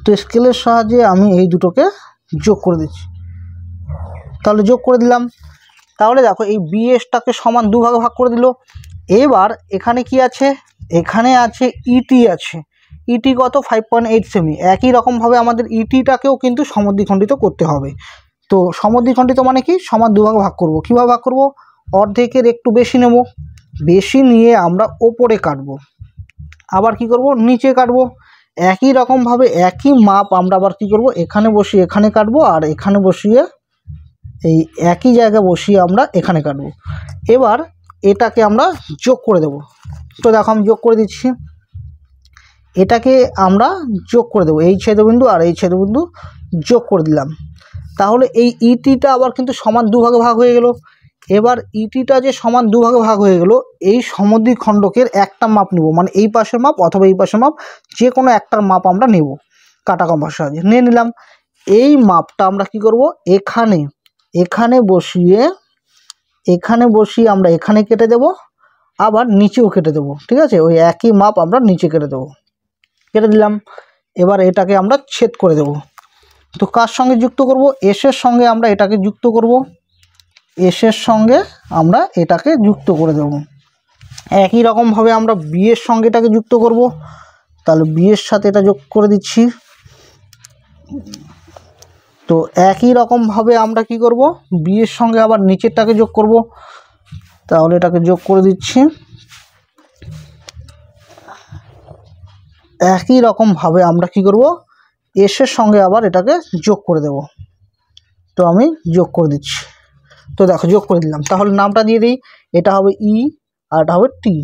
তো স্কেলের সাহায্যে আমি এই দুটোকে যোগ করে দিচ্ছি। তাহলে যোগ করে দিলাম। তাহলে দেখো এই বিএসটাকে সমান দুভাগে ভাগ করে দিল। এবার এখানে কি আছে, এখানে আছে ইটি আছে। ইটি কত, 5.8 সেমি। একই রকমভাবে আমাদের ইটিটাকেও কিন্তু সমদ্বিখণ্ডিত করতে হবে। তো সমদ্বিখণ্ডিত মানে কি, সমান দুভাগে ভাগ করব। কীভাবে ভাগ করব, অর্ধেকের একটু বেশি নেব, বেশি নিয়ে আমরা ওপরে কাটবো, আবার কি করব, নিচে কাটবো। একই রকমভাবে একই মাপ আমরা আবার কি করব, এখানে বসিয়ে এখানে কাটবো, আর এখানে বসিয়ে এই একই জায়গায় বসিয়ে আমরা এখানে কাটবো। এবার এটাকে আমরা যোগ করে দেব। তো দেখো আমি যোগ করে দিচ্ছি, এটাকে আমরা যোগ করে দেবো, এই ছেদবিন্দু আর এই ছেদবিন্দু যোগ করে দিলাম। তাহলে এই ইটিটা আবার কিন্তু সমান দুভাগে ভাগ হয়ে গেল। এবার ইটিটা যে সমান দুভাগে ভাগ হয়ে গেল, এই সমদ্বিখণ্ডকের একটা মাপ নেব, মানে এই পাশের মাপ অথবা এই পাশের মাপ, যে কোনো একটার মাপ আমরা নেব কাটা কম্পাসের সাহায্যে। নিয়ে নিলাম। এই মাপটা আমরা কি করব, এখানে বসিয়ে আমরা এখানে কেটে দেব, আবার নিচেও কেটে দেব। ঠিক আছে, ওই একই মাপ আমরা নিচে কেটে দেব। কেটে দিলাম। এবার এটাকে আমরা ছেদ করে দেব। তো কার সঙ্গে যুক্ত করব, এসের সঙ্গে আমরা এটাকে যুক্ত করব, এসের সঙ্গে আমরা এটাকে যুক্ত করে দেব। একই রকমভাবে আমরা বিয়ের সঙ্গে এটাকে যুক্ত করব। তাহলে বিয়ের সাথে এটা যোগ করে দিচ্ছি। তো একই রকমভাবে আমরা কি করব, বিয়ের সঙ্গে আবার নিচেরটাকে যোগ করব। তাহলে এটাকে যোগ করে দিচ্ছি। একই রকমভাবে আমরা কি করব, এসের সঙ্গে আবার এটাকে যোগ করে দেব। তো আমি যোগ করে দিচ্ছি। তো দেখো যোগ করে দিলাম। তাহলে নামটা দিয়ে দিই, এটা হবে ই আর এটা হবে টি।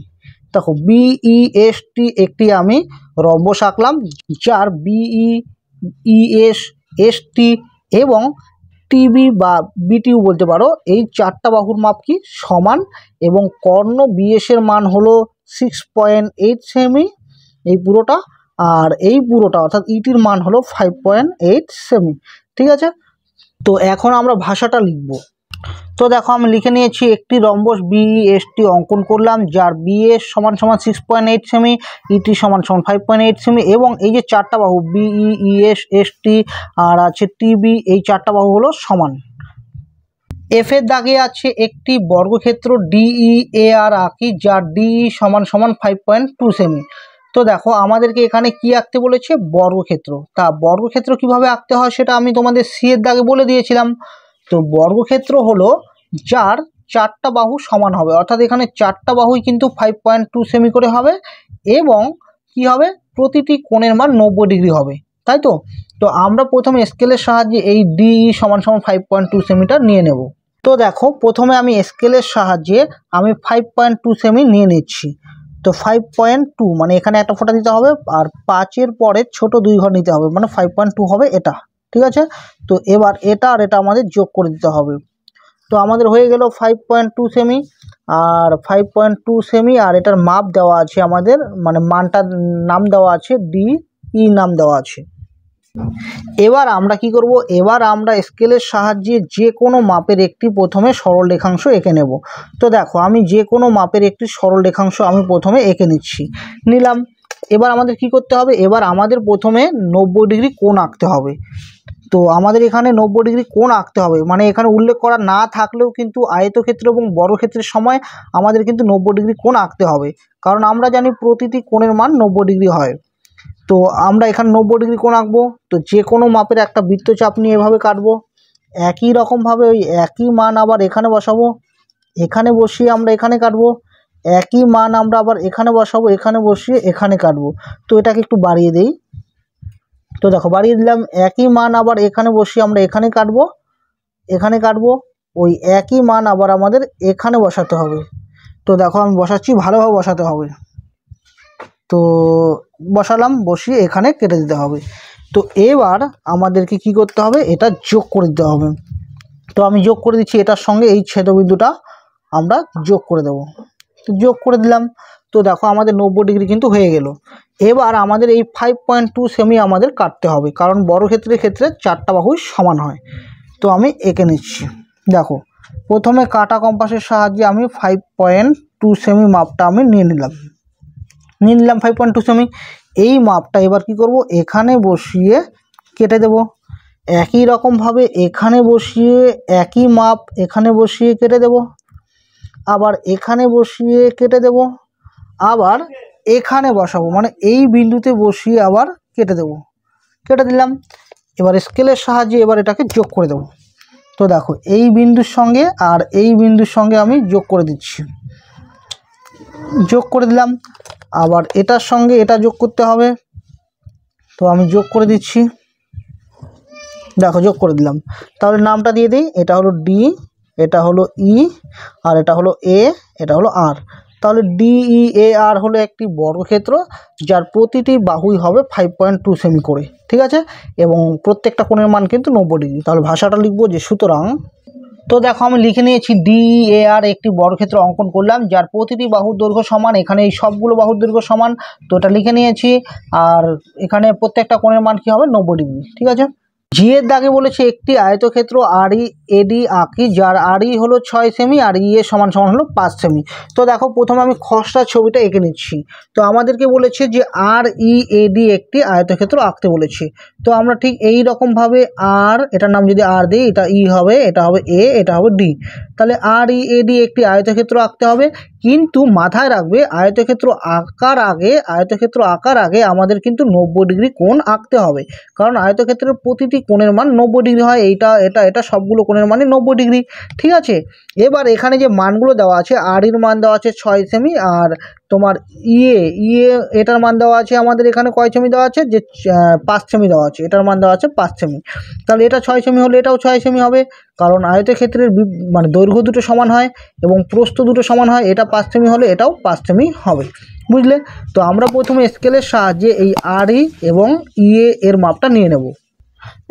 দেখো BEST একটি আমি রম্বস আঁকলাম, যার BEESST এবং TB বা BTU বলতে পারো, এই চারটা বাহুর মাপ কি সমান, এবং কর্ণ BS এর মান হলো 6.8 সেমি এই পুরোটা, আর এই পুরোটা অর্থাৎ ইটির মান হলো 5.8 সেমি। ঠিক আছে, তো এখন আমরা ভাষাটা লিখব। তো দেখো আমি লিখে নিয়েছি, একটি রম্বস BEST অঙ্কন করলাম, যার BS সমান 6.8 সেমি, ইটি সমান 5.8 সেমি, এবং এই যে চারটা বাহু BEESST আর আছে TB, এই চারটা বাহু হলো সমান। এফ এর দাগে আছে একটি বর্গক্ষেত্র DEAR আঁকি, যার DE সমান 5.2 সেমি। তো দেখো আমাদেরকে এখানে কি আঁকতে বলেছে, বর্গক্ষেত্র। তা বর্গক্ষেত্র কিভাবে আঁকতে হয় সেটা আমি তোমাদের সি এর দাগে বলে দিয়েছিলাম। তো বর্গক্ষেত্র হলো যার চারটা বাহু সমান হবে, অর্থাৎ এখানে চারটা বাহুই কিন্তু 5.2 সেমি করে হবে, এবং কি হবে, প্রতিটি কোণের মান 90 ডিগ্রি হবে, তাই তো। তো আমরা প্রথমে স্কেলের সাহায্যে এই DE সমান 5.2 সেমিটার নিয়ে নেব। তো দেখো প্রথমে আমি স্কেলের সাহায্যে আমি 5.2 সেমি নিয়ে নিচ্ছি। তো 5.2 মানে এখানে একটা ফোঁটা দিতে হবে, আর 5-এর পরে ছোট 2 ঘর নিতে হবে, মানে 5.2 হবে এটা। ঠিক আছে, তো এবার এটা আর এটা আমাদের যোগ করে দিতে হবে। তো আমাদের হয়ে গেল 5.2 সেমি আর 5.2 সেমি, আর এটার মাপ দেওয়া আছে আমাদের, মানে মানটার নাম দেওয়া আছে DE নাম দেওয়া আছে। এবার আমরা কি করব, এবার আমরা স্কেলের সাহায্যে যে কোনো মাপের একটি প্রথমে সরল রেখাংশ এঁকে নেব। তো দেখো আমি যে কোনো মাপের একটি সরল রেখাংশ আমি প্রথমে এঁকে নিলাম। এবার আমাদের কি করতে হবে, এবার আমাদের প্রথমে 90 ডিগ্রি কোণ আঁকতে হবে। তো আমাদের এখানে 90 ডিগ্রি কোণ আঁকতে হবে, মানে এখানে উল্লেখ করা না থাকলেও কিন্তু আয়তক্ষেত্র এবং বর্গক্ষেত্রের সময় আমাদের কিন্তু 90 ডিগ্রি কোণ আঁকতে হবে, কারণ আমরা জানি প্রতিটি কোণের মান 90 ডিগ্রি হয়। তো আমরা এখানে 90 ডিগ্রি কোণ আঁকবো। তো যে কোনো মাপের একটা বৃত্তচাপ নিয়ে এভাবে কাটবো। একই রকমভাবে ওই একই মান আবার এখানে বসাবো, এখানে বসিয়ে আমরা এখানে কাটবো। একই মান আমরা আবার এখানে বসাবো, এখানে বসিয়ে এখানে কাটবো। তো এটাকে একটু বাড়িয়ে দেই। তো দেখো বাড়িয়ে দিলাম। একই মান আবার এখানে বসিয়ে আমরা এখানে কাটবো। ওই একই মান আবার আমাদের এখানে বসাতে হবে। তো দেখো আমি বসাচ্ছি, ভালোভাবে বসাতে হবে। তো বসালাম, বসিয়ে এখানে কেটে দিতে হবে। তো এবার আমাদেরকে কি করতে হবে, এটা যোগ করে দিতে হবে। তো আমি যোগ করে দিচ্ছি, এটার সঙ্গে এই ছেদবিন্দুটা আমরা যোগ করে দেব। তো যোগ করে দিলাম। তো দেখো আমাদের 90 ডিগ্রি কিন্তু হয়ে গেল। এবার আমাদের এই 5.2 সেমি আমাদের কাটতে হবে, কারণ বর্গক্ষেত্রের ক্ষেত্রে চারটা বাহুই সমান হয়। তো আমি এঁকে নিচ্ছি। দেখো প্রথমে কাটা কম্পাসের সাহায্যে আমি 5.2 সেমি মাপটা আমি নিয়ে নিলাম 5.2 সেমি। এই মাপটা এবার কি করব, এখানে বসিয়ে কেটে দেব। একই রকমভাবে এখানে বসিয়ে একই মাপ এখানে বসিয়ে কেটে দেব, আবার এখানে বসিয়ে কেটে দেব, আবার এখানে বসাবো, মানে এই বিন্দুতে বসিয়ে আবার কেটে দেব। কেটে দিলাম। এবার স্কেলের সাহায্যে এবার এটাকে যোগ করে দেব। তো দেখো এই বিন্দুর সঙ্গে আর এই বিন্দুর সঙ্গে আমি যোগ করে দিচ্ছি। যোগ করে দিলাম। আবার এটার সঙ্গে এটা যোগ করতে হবে। তো আমি যোগ করে দিচ্ছি। দেখো যোগ করে দিলাম। তাহলে নামটা দিয়ে দিই, এটা হলো এটা হলো ই, আর এটা হলো এ, এটা হলো আর। তাহলে DEAR হলো একটি বর্গক্ষেত্র যার প্রতিটি বাহুই হবে 5.2 সেমি করে, ঠিক আছে, এবং প্রত্যেকটা কোণের মান কিন্তু 90 ডিগ্রি। তাহলে ভাষাটা লিখবো যে সুতরাং, তো দেখো আমি লিখে নিয়েছি DEAR একটি বর্গক্ষেত্র অঙ্কন করলাম যার প্রতিটি বাহুর দৈর্ঘ্য সমান। এখানে এই সবগুলো বাহুর দৈর্ঘ্য সমান, তো এটা লিখে নিয়েছি। আর এখানে প্রত্যেকটা কোণের মান কি হবে, 90 ডিগ্রি, ঠিক আছে। জি এর দাগে বলেছে একটি আয়তক্ষেত্র READ আঁকি যার RE হলো 6 সেমি আর EA সমান সমান হলো 5 সেমি। তো দেখো প্রথমে আমি খসড়া ছবিটা এঁকে নিচ্ছি। তো আমাদেরকে বলেছে যে READ একটি আয়তক্ষেত্র আঁকতে বলেছে। তো আমরা ঠিক এই রকমভাবে এটার নাম যদি R দিই, এটা E হবে, এটা হবে A, এটা হবে D। তাহলে READ একটি আয়তক্ষেত্র আঁকতে হবে, কিন্তু মাথায় রাখবে আয়তক্ষেত্র আঁকার আগে আমাদের কিন্তু 90 ডিগ্রি কোণ আঁকতে হবে, কারণ আয়তক্ষেত্রের প্রতিটি কোণের মান 90 ডিগ্রি হয়। এটা সবগুলো কোণের মানে 90 ডিগ্রি, ঠিক আছে। এবার এখানে যে মানগুলো দেওয়া আছে, এর মান দেওয়া আছে 6 সেমি, আর তোমার ইয়ে এটার মান দেওয়া আছে আমাদের এখানে কয় সেমি দেওয়া আছে, যে 5 সেমি দেওয়া আছে, এটার মান দেওয়া আছে 5 সেমি। তাহলে এটা 6 সেমি হলে এটাও 6 সেমি হবে, কারণ আয়তক্ষেত্রের মানে দৈর্ঘ্য দুটো সমান হয় এবং প্রস্থ দুটো সমান হয়। এটা 5 সেমি হলে এটাও 5 সেমি হবে, বুঝলে। তো আমরা প্রথমে স্কেলের সাহায্যে এই RE এবং EA এর মাপটা নিয়ে নেব।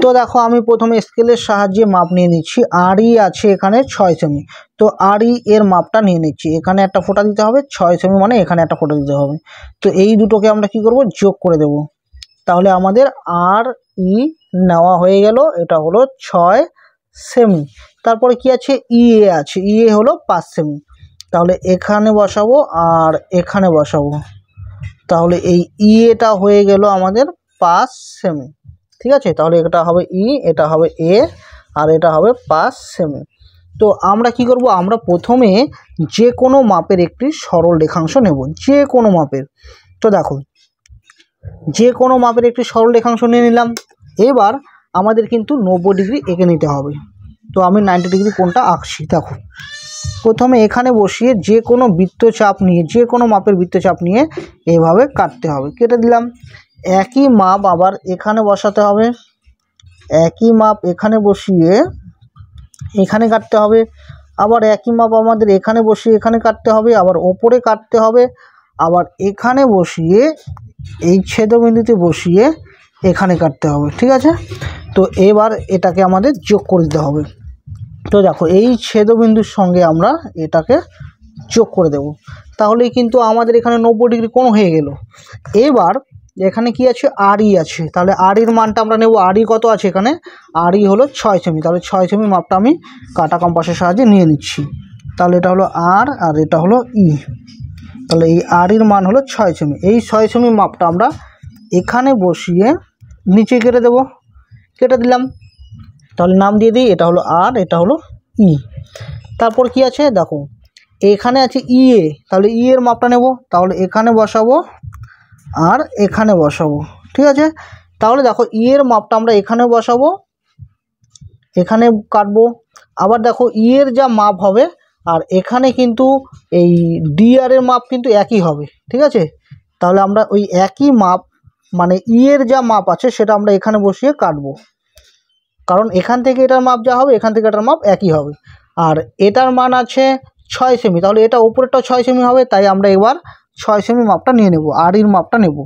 তো দেখো আমি প্রথমে স্কেলের সাহায্যে মাপ নিয়ে নিচ্ছি। RE আছে এখানে 6 সেমি, তো RE এর মাপটা নিয়ে নিচ্ছি। এখানে একটা ফোঁটা দিতে হবে, 6 সেমি মানে এখানে একটা ফোঁটা দিতে হবে। তো এই দুটোকে আমরা কি করব, যোগ করে দেব। তাহলে আমাদের RE নেওয়া হয়ে গেল, এটা হলো 6 সেমি। তারপরে কি আছে, EA আছে, EA হলো 5 সেমি। তাহলে এখানে বসাবো আর এখানে বসাবো। তাহলে এই EAটা হয়ে গেল আমাদের 5 সেমি, ঠিক আছে। তাহলে এটা হবে E, এটা হবে A, আর এটা হবে 5 সেমি। তো আমরা কি করব, আমরা প্রথমে যে কোনো মাপের একটি সরল রেখাংশ নেব, যে কোনো মাপের। তো দেখো যে কোনো মাপের একটি সরল রেখাংশ নিয়ে নিলাম। এবার আমাদের কিন্তু 90 ডিগ্রি এঁকে নিতে হবে। তো আমি 90 ডিগ্রি কোণটা আঁকছি। দেখো প্রথমে এখানে বসিয়ে যে কোনো বৃত্তচাপ নিয়ে, যে কোনো মাপের বৃত্তচাপ নিয়ে এভাবে কাটতে হবে। কেটে দিলাম। একই মাপ আবার এখানে বসাতে হবে, একই মাপ এখানে বসিয়ে এখানে কাটতে হবে। আবার একই মাপ আমাদের এখানে বসিয়ে এখানে কাটতে হবে, আবার ওপরে কাটতে হবে, আবার এখানে বসিয়ে এই ছেদবিন্দুতে বসিয়ে এখানে কাটতে হবে, ঠিক আছে। তো এবার এটাকে আমাদের যোগ করে দিতে হবে। তো দেখো এই ছেদবিন্দুর সঙ্গে আমরা এটাকে যোগ করে দেব, তাহলেই কিন্তু আমাদের এখানে 90 ডিগ্রি কোণ হয়ে গেল। এবার এখানে কি আছে, RE আছে, তাহলে REর মানটা আমরা নেব। RE কত আছে এখানে, RE হলো 6 সেমি। তাহলে 6 সেমি মাপটা আমি কাটা কম্পাসের সাহায্যে নিয়ে নিচ্ছি। তাহলে এটা হলো R আর এটা হলো E। তাহলে এই REর মান হলো 6 সেমি। এই 6 সেমি মাপটা আমরা এখানে বসিয়ে নিচে কেটে দেব। কেটে দিলাম। তাহলে নাম দিয়ে দিই, এটা হলো R, এটা হলো E। তারপর কি আছে দেখো, এখানে আছে EA, তাহলে E এর মাপটা নেব। তাহলে এখানে বসাবো আর এখানে বসাবো, ঠিক আছে। তাহলে দেখো E এর মাপটা আমরা এখানে বসাবো, এখানে কাটবো। আবার দেখো E এর যা মাপ হবে আর এখানে কিন্তু এই DR এর মাপ কিন্তু একই হবে, ঠিক আছে। তাহলে আমরা ওই একই মাপ মানে E এর যা মাপ আছে সেটা আমরা এখানে বসিয়ে কাটবো, কারণ এখান থেকে এটার মাপ যা হবে এখান থেকে এটার মাপ একই হবে। আর এটার মান আছে 6 সেমি, তাহলে এটা উপরেরটা 6 সেমি হবে, তাই আমরা এবার 6 সেমি মাপটা নিয়ে নেব, REর মাপটা নেব।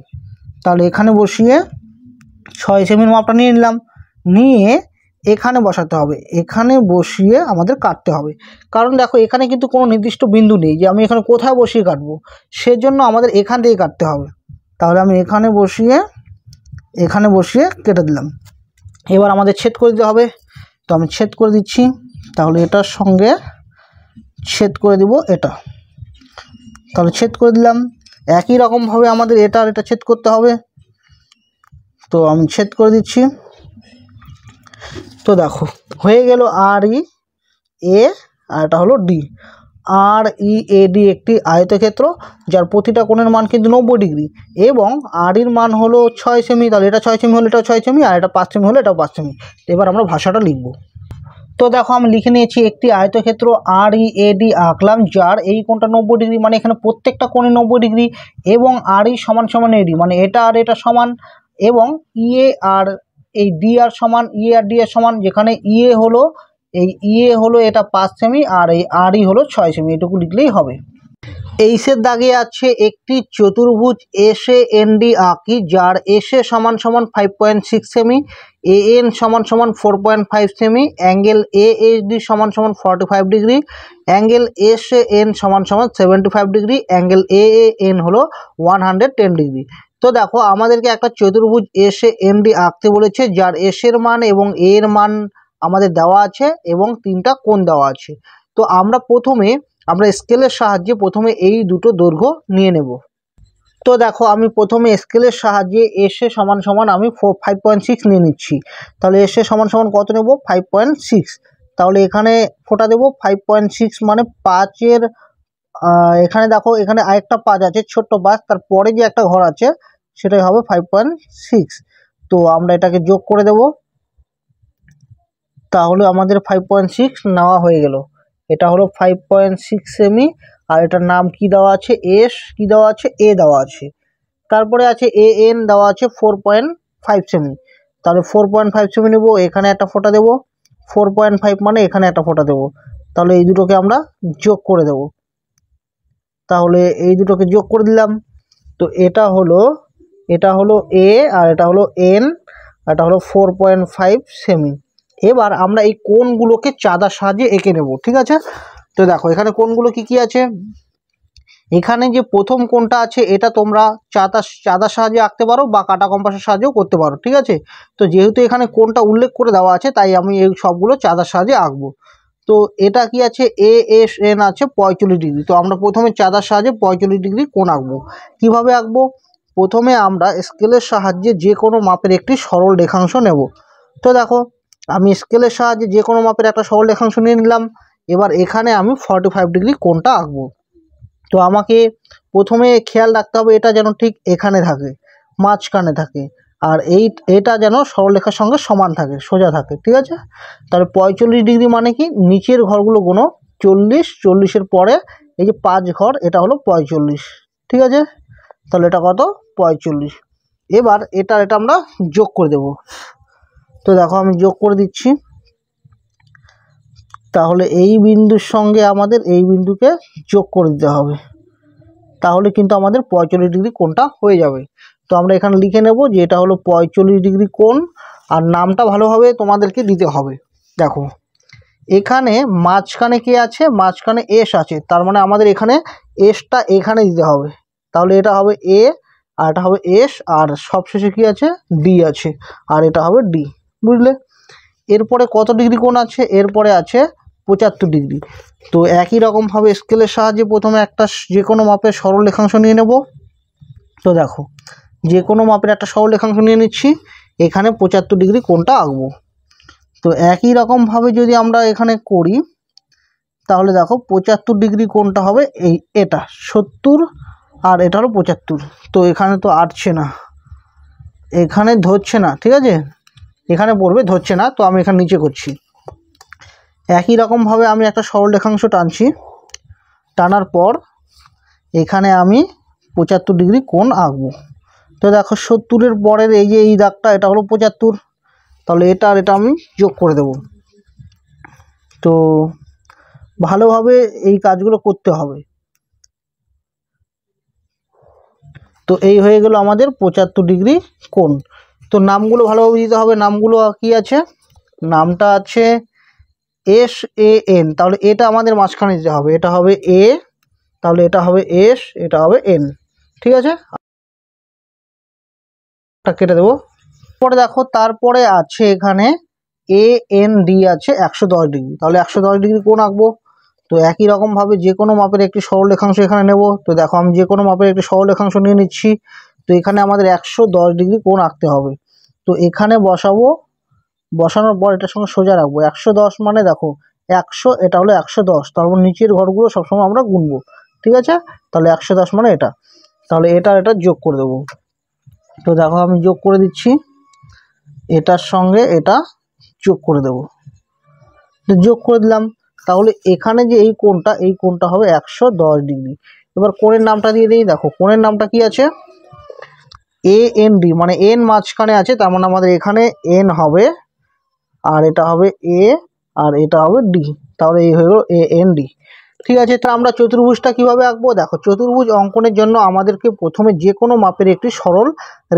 তাহলে এখানে বসিয়ে 6 সেমির মাপটা নিয়ে নিলাম, নিয়ে এখানে বসাতে হবে, এখানে বসিয়ে আমাদের কাটতে হবে। কারণ দেখো এখানে কিন্তু কোনো নির্দিষ্ট বিন্দু নেই যে আমি এখানে কোথায় বসিয়ে কাটবো, সেজন্য আমাদের এখান থেকে কাটতে হবে। তাহলে আমি এখানে বসিয়ে কেটে দিলাম। এবার আমাদের ছেদ করে দিতে হবে, তো আমি ছেদ করে দিচ্ছি। তাহলে এটার সঙ্গে ছেদ করে দিব এটা, তাহলে ছেদ করে দিলাম। একই রকমভাবে আমাদের এটা আর এটা ছেদ করতে হবে, তো আমি ছেদ করে দিচ্ছি। তো দেখো হয়ে গেল RE A আর এটা হলো D। READ একটি আয়তক্ষেত্র যার প্রতিটা কোণের মান কিন্তু 90 ডিগ্রি এবং REর মান হলো 6 সেমি। তাহলে এটা 6 সেমি হলে এটাও 6 সেমি, আর এটা 5 সেমি হলে এটাও 5 সেমি। এবার আমরা ভাষাটা লিখব। তো দেখো আমি লিখে নিয়েছি, একটি আয়তক্ষেত্র READ আঁকলাম যার এই কোণটা 90 ডিগ্রি, মানে এখানে প্রত্যেকটা কোণে 90 ডিগ্রি, এবং RE সমান সমান AD, মানে এটা আর এটা সমান, এবং EA আর এই D আর সমান, EA আর D এর সমান, যেখানে EA হলো এই ইএ হলো এটা 5 সেমি আর এই আরই হলো 6 সেমি, এটুকু লিখলেই হবে। এইসের দাগে আছে একটি চতুর্ভুজ এস এ এন ডি আঁকি, যার এস এ সমান সমান 5.6 সেমি, এ এন সমান সমান 4.5 semi, angle A H D সমান সমান 45 degree, angle S A N সমান সমান 75 ডিগ্রি, অ্যাঙ্গেল এ এন হলো 110 ডিগ্রি। তো দেখো আমাদেরকে একটা চতুর্ভুজ এস এ এন ডি আঁকতে বলেছে, যার এস এর মান এবং এ এর মান আমাদের দেওয়া আছে এবং 3টা কোণ দেওয়া আছে। তো আমরা স্কেলের সাহায্যে প্রথমে এই দুটো দৈর্ঘ্য নিয়ে নেব। তো দেখো আমি প্রথমে স্কেলের সাহায্যে এস এ সমান সমান আমি 5.6 নিয়ে নিচ্ছি। তাহলে এস এ সমান সমান কত নেব? 5.6। তাহলে এখানে ফোঁটা দেবো 5.6 মানে 5-এর এখানে দেখো এখানে আরেকটা 5 আছে, ছোট্ট 5, তারপরে যে একটা ঘর আছে সেটাই হবে 5.6। তো আমরা এটাকে যোগ করে দেব। তাহলে আমাদের 5.6 নেওয়া হয়ে গেল। এটা হলো 5.6 সেমি আর এটার নাম কি দেওয়া আছে? এস কি দেওয়া আছে? এ দেওয়া আছে। তারপরে আছে এ এন দেওয়া আছে 4.5 সেমি। তাহলে 4.5 সেমি নেব, এখানে একটা ফোঁটা দেব। 4.5 মানে এখানে একটা ফোঁটা দেব। তাহলে এই দুটোকে আমরা যোগ করে দেব। তাহলে এই দুটোকে যোগ করে দিলাম। তো এটা হলো এ আর এটা হলো এন, এটা হলো 4.5 সেমি। এবার আমরা এই কোণগুলোকে চাঁদার সাহায্যে এঁকে নেব, ঠিক আছে? তো দেখো এখানে কোণগুলো কি কি আছে। এখানে যে প্রথম কোণটা আছে এটা তোমরা চাঁদার সাহায্যে আঁকতে পারো বা কাটা কম্পাসের সাহায্যেও করতে পারো, ঠিক আছে? তো যেহেতু এখানে কোণটা উল্লেখ করে দেওয়া আছে তাই আমি এই সবগুলো চাঁদার সাহায্যে আঁকবো। তো এটা কি আছে? এ এস এন আছে 45 ডিগ্রি। তো আমরা প্রথমে চাঁদার সাহায্যে 45 ডিগ্রি কোণ আঁকবো। কিভাবে আঁকবো? প্রথমে আমরা স্কেলের সাহায্যে যে কোনো মাপের একটি সরল রেখাংশ নেব। তো দেখো আমি স্কেলের সাহায্যে যে কোনো মাপের একটা সরল রেখাংশ নিয়ে নিলাম। এবার এখানে আমি 45 ডিগ্রি কোণটা আঁকবো। তো আমাকে প্রথমে খেয়াল রাখতে হবে এটা যেন ঠিক এখানে থাকে, মাঝখানে থাকে, আর এটা যেন সরলরেখার সঙ্গে সমান থাকে, সোজা থাকে, ঠিক আছে? তাহলে 45 ডিগ্রি মানে কি? নিচের ঘরগুলো গুনো 40, 40-এর পরে এই যে 5 ঘর, এটা হলো 45, ঠিক আছে? তাহলে এটা কত? 45। এবার এটা আমরা যোগ করে দেব। তো দেখো আমি যোগ করে দিচ্ছি। তাহলে এই বিন্দুর সঙ্গে আমাদের এই বিন্দুকে যোগ করে দিতে হবে, তাহলে কিন্তু আমাদের 45 ডিগ্রি কোণটা হয়ে যাবে। তো আমরা এখানে লিখে নেব যে এটা হলো 45 ডিগ্রি কোণ, আর নামটা ভালোভাবে তোমাদেরকে দিতে হবে। দেখো এখানে মাঝখানে কে আছে? মাঝখানে এস আছে, তার মানে আমাদের এখানে এসটা এখানে দিতে হবে। তাহলে এটা হবে এ আর এটা হবে এস, আর সবশেষে কি আছে? ডি আছে, আর এটা হবে ডি, বুঝলে? এরপরে কত ডিগ্রি কোণ আছে? এরপরে আছে 75 ডিগ্রি। তো একই রকমভাবে স্কেলের সাহায্যে প্রথমে একটা যে কোনো মাপের সরল রেখাংশ নিয়ে নেব। তো দেখো যে কোনো মাপের একটা সরল রেখাংশ নিয়ে নিচ্ছি, এখানে 75 ডিগ্রি কোণটা আঁকবো। তো একই রকমভাবে যদি আমরা এখানে করি তাহলে দেখো 75 ডিগ্রি কোণটা হবে এটা 70 আর এটা হলো 75। তো এখানে তো আটছে না, এখানে ধরছে না, ঠিক আছে? এখানে পড়বে, ধরছে না, তো আমি এখানে নিচে করছি। একই রকমভাবে আমি একটা সরল রেখাংশ টানছি, টানার পর এখানে আমি 75 ডিগ্রি কোণ আঁকবো। তো দেখো 70-এর পরের এই যে এই দাগটা, এটা হলো 75। তাহলে এটা আর এটা আমি যোগ করে দেব। তো ভালোভাবে এই কাজগুলো করতে হবে। তো এই হয়ে গেল আমাদের 75 ডিগ্রি কোণ। তো নামগুলো ভালোভাবে দিতে হবে। নামগুলো কি আছে? নামটা আছে এস এ এন, তাহলে এটা আমাদের মাঝখানে দিতে হবে, এটা হবে এ, তাহলে এটা হবে এস, এটা হবে এন, ঠিক আছে? কেটে দেবো। পরে দেখো তারপরে আছে এখানে এ এন ডি আছে 110 ডিগ্রি। তাহলে 110 ডিগ্রি কোণ আঁকবো। তো একই রকমভাবে যে কোনো মাপের একটি সরল রেখাংশ এখানে নেব। তো দেখো আমি যে কোনো মাপের একটি সরল রেখাংশ নিয়ে নিচ্ছি। তো এখানে আমাদের 110 ডিগ্রি কোণ আঁকতে হবে। তো এখানে বসাবো, বসানোর পর এটার সঙ্গে সোজা রাখবো। 110 মানে দেখো 100, এটা হলো 110, তারপর নিচের ঘরগুলো সবসময় আমরা গুনবো, ঠিক আছে? তাহলে 110 মানে এটা, তাহলে এটা যোগ করে দেবো। তো দেখো আমি যোগ করে দিচ্ছি, এটার সঙ্গে এটা যোগ করে দেব। যোগ করে দিলাম। তাহলে এখানে যে এই কোণটা হবে 110 ডিগ্রি। এবার কোণের নামটা দিয়ে দিই। দেখো কোণের নামটা কি আছে? এ এন ডি, মানে এন মাঝখানে আছে, তার মানে আমাদের এখানে এন হবে আর এটা হবে এ আর এটা হবে ডি। তাহলে এই হলো এ এন ডি। ঠিক আছে, তো আমরা চতুর্ভুজটা কিভাবে আঁকবো? দেখো, চতুর্ভুজ অঙ্কনের জন্য আমাদেরকে প্রথমে যে কোনো মাপের একটি সরল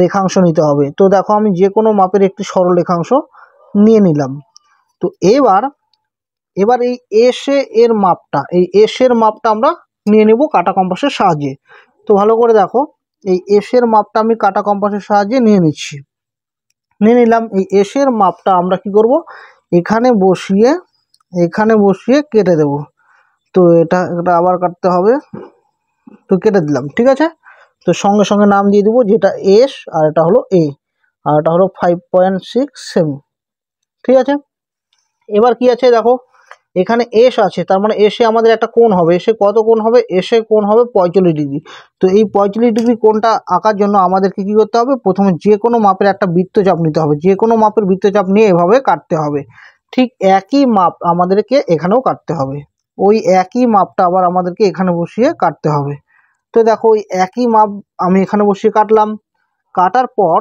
রেখাংশ নিতে হবে। তো দেখো, আমি যে কোনো মাপের একটি সরল রেখাংশ নিয়ে নিলাম। তো এবার এই এর মাপটা, এই এর মাপটা আমরা নিয়ে নেব কাটা কম্পাসের সাহায্যে। তো ভালো করে দেখো, এই এর মাপটা আমি কাটা কম্পাসের সাহায্যে নিয়ে নিচ্ছি। নিয়ে নিলাম। এই এর মাপটা আমরা কি করব, এখানে বসিয়ে কেটে দেব। তো এটা আবার কাটতে হবে। তো কেটে দিলাম। ঠিক আছে, তো সঙ্গে সঙ্গে নাম দিয়ে দেবো, যেটা এস আর এটা হলো এ, আর এটা হলো 5.6 সেমি। ঠিক আছে, এবার কি আছে দেখো, এখানে এস আছে, তার মানে এসে আমাদের একটা কোণ হবে। এসে কত কোণ হবে? এসে কোণ হবে 45 ডিগ্রি। তো এই 45 ডিগ্রি কোণটা আঁকার জন্য আমাদেরকে কি করতে হবে? প্রথমে যে কোনো মাপের একটা বৃত্তচাপ নিতে হবে। যে কোনো মাপের বৃত্তচাপ নিয়ে এভাবে কাটতে হবে। ঠিক একই মাপ আমাদেরকে এখানেও কাটতে হবে। ওই একই মাপটা আবার আমাদেরকে এখানে বসিয়ে কাটতে হবে। তো দেখো, ওই একই মাপ আমি এখানে বসিয়ে কাটলাম। কাটার পর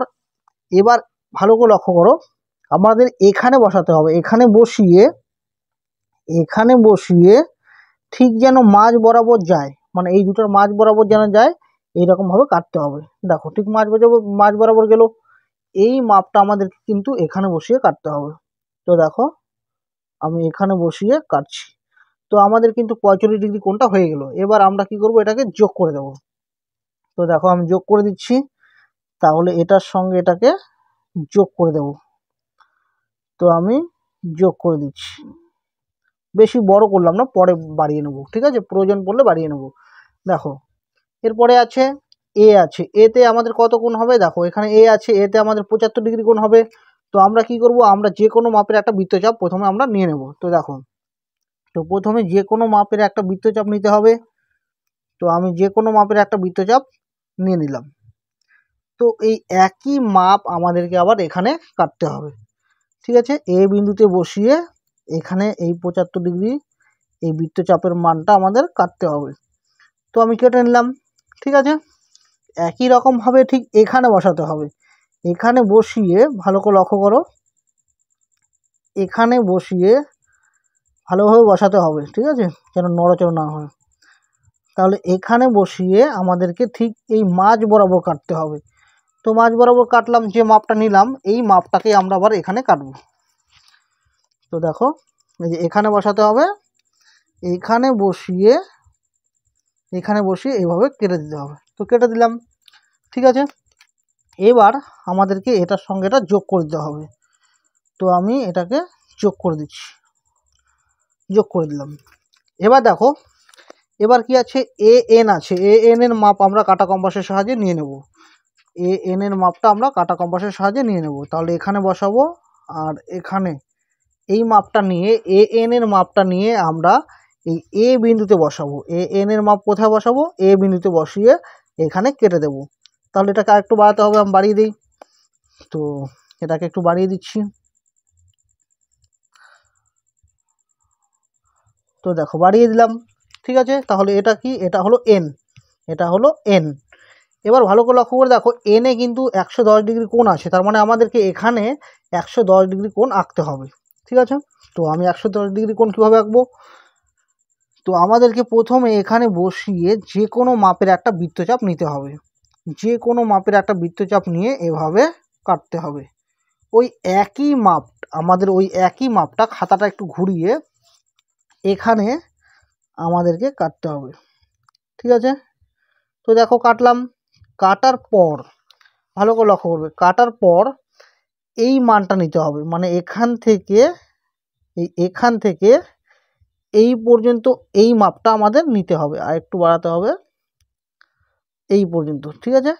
এবার ভালো করে লক্ষ্য করো, আমাদের এখানে বসাতে হবে। এখানে বসিয়ে ঠিক যেন মাঝ বরাবর যায়, মানে এই দুটোর মাঝ বরাবর যেন যায়, এইরকম ভাবে কাটতে হবে। দেখো, ঠিক মাঝ বরাবর গেল। এই মাপটা আমাদেরকে কিন্তু এখানে বসিয়ে কাটতে হবে। তো দেখো, আমি এখানে বসিয়ে কাটছি। তো আমাদের কিন্তু 45 ডিগ্রি কোণটা হয়ে গেল। এবার আমরা কি করব, এটাকে যোগ করে দেব। তো দেখো, আমি যোগ করে দিচ্ছি। তাহলে এটার সঙ্গে এটাকে যোগ করে দেব। তো আমি যোগ করে দিচ্ছি। বেশি বড় করলাম না, পরে বাড়িয়ে নেব। ঠিক আছে, প্রয়োজন পড়লে বাড়িয়ে নেব। দেখো, এরপরে আছে এতে আমাদের কত কোণ হবে? দেখো, এখানে এ আছে, এতে আমাদের 75 ডিগ্রি কোণ হবে। তো আমরা কি করব, আমরা যে কোনো মাপের একটা বৃত্তচাপ প্রথমে আমরা নিয়ে নেব। তো দেখো, তো প্রথমে যে কোনো মাপের একটা বৃত্তচাপ নিতে হবে। তো আমি যে কোনো মাপের একটা বৃত্তচাপ নিয়ে নিলাম। তো এই একই মাপ আমাদেরকে আবার এখানে কাটতে হবে। ঠিক আছে, এ বিন্দুতে বসিয়ে এখানে এই 75 ডিগ্রি এই বৃত্তচাপের মানটা আমাদের কাটতে হবে। তো আমি কেটে নিলাম। ঠিক আছে, একই রকমভাবে ঠিক এখানে বসাতে হবে। এখানে বসিয়ে ভালো করে লক্ষ্য করো, এখানে বসিয়ে ভালোভাবে বসাতে হবে। ঠিক আছে, যেন নড়াচড়া না হয়। তাহলে এখানে বসিয়ে আমাদেরকে ঠিক এই মাঝ বরাবর কাটতে হবে। তো মাঝ বরাবর কাটলাম, যে মাপটা নিলাম এই মাপটাকে আমরা আবার এখানে কাটব। তো দেখো, এই যে এখানে বসাতে হবে। এখানে বসিয়ে এইভাবে কেটে দিতে হবে। তো কেটে দিলাম। ঠিক আছে, এবার আমাদেরকে এটার সঙ্গে এটা যোগ করে দিতে হবে। তো আমি এটাকে যোগ করে দিচ্ছি, যোগ করে দিলাম। এবার দেখো, এবার কি আছে, এ এন আছে। এ এন এর মাপ আমরা কাটা কম্পাসের সাহায্যে নিয়ে নেব। এ এন এর মাপটা আমরা কাটা কম্পাসের সাহায্যে নিয়ে নেব। তাহলে এখানে বসাবো, আর এখানে এই মাপটা নিয়ে, এ এন এর মাপটা নিয়ে আমরা এই এ বিন্দুতে বসাবো। এ এন এর মাপ কোথায় বসাবো? এ বিন্দুতে বসিয়ে এখানে কেটে দেব। তাহলে এটাকে আরেকটু বাড়াতে হবে, আমি বাড়িয়ে দিই। তো এটাকে একটু বাড়িয়ে দিচ্ছি। তো দেখো, বাড়িয়ে দিলাম। ঠিক আছে, তাহলে এটা কি? এটা হলো এন, এটা হলো এন। এবার ভালো করে লক্ষ্য করে দেখো, এনে কিন্তু 110 ডিগ্রি কোণ আছে। তার মানে আমাদেরকে এখানে 110 ডিগ্রি কোণ আঁকতে হবে। ঠিক আছে, তো আমি 110 ডিগ্রি কোণ কীভাবে আঁকবো? তো আমাদেরকে প্রথমে এখানে বসিয়ে যে কোনো মাপের একটা বৃত্তচাপ নিতে হবে। যে কোনো মাপের একটা বৃত্তচাপ নিয়ে এভাবে কাটতে হবে। ওই একই মাপ, আমাদের ওই একই মাপটা খাতাটা একটু ঘুরিয়ে এখানে আমাদেরকে কাটতে হবে। ঠিক আছে, তো দেখো কাটলাম। কাটার পর ভালো করে লক্ষ্য করবে, কাটার পর এই মানটা নিতে হবে, মানে এখান থেকে এই পর্যন্ত এই মাপটা আমাদের নিতে হবে। আর একটু বাড়াতে হবে, এই পর্যন্ত। ঠিক আছে,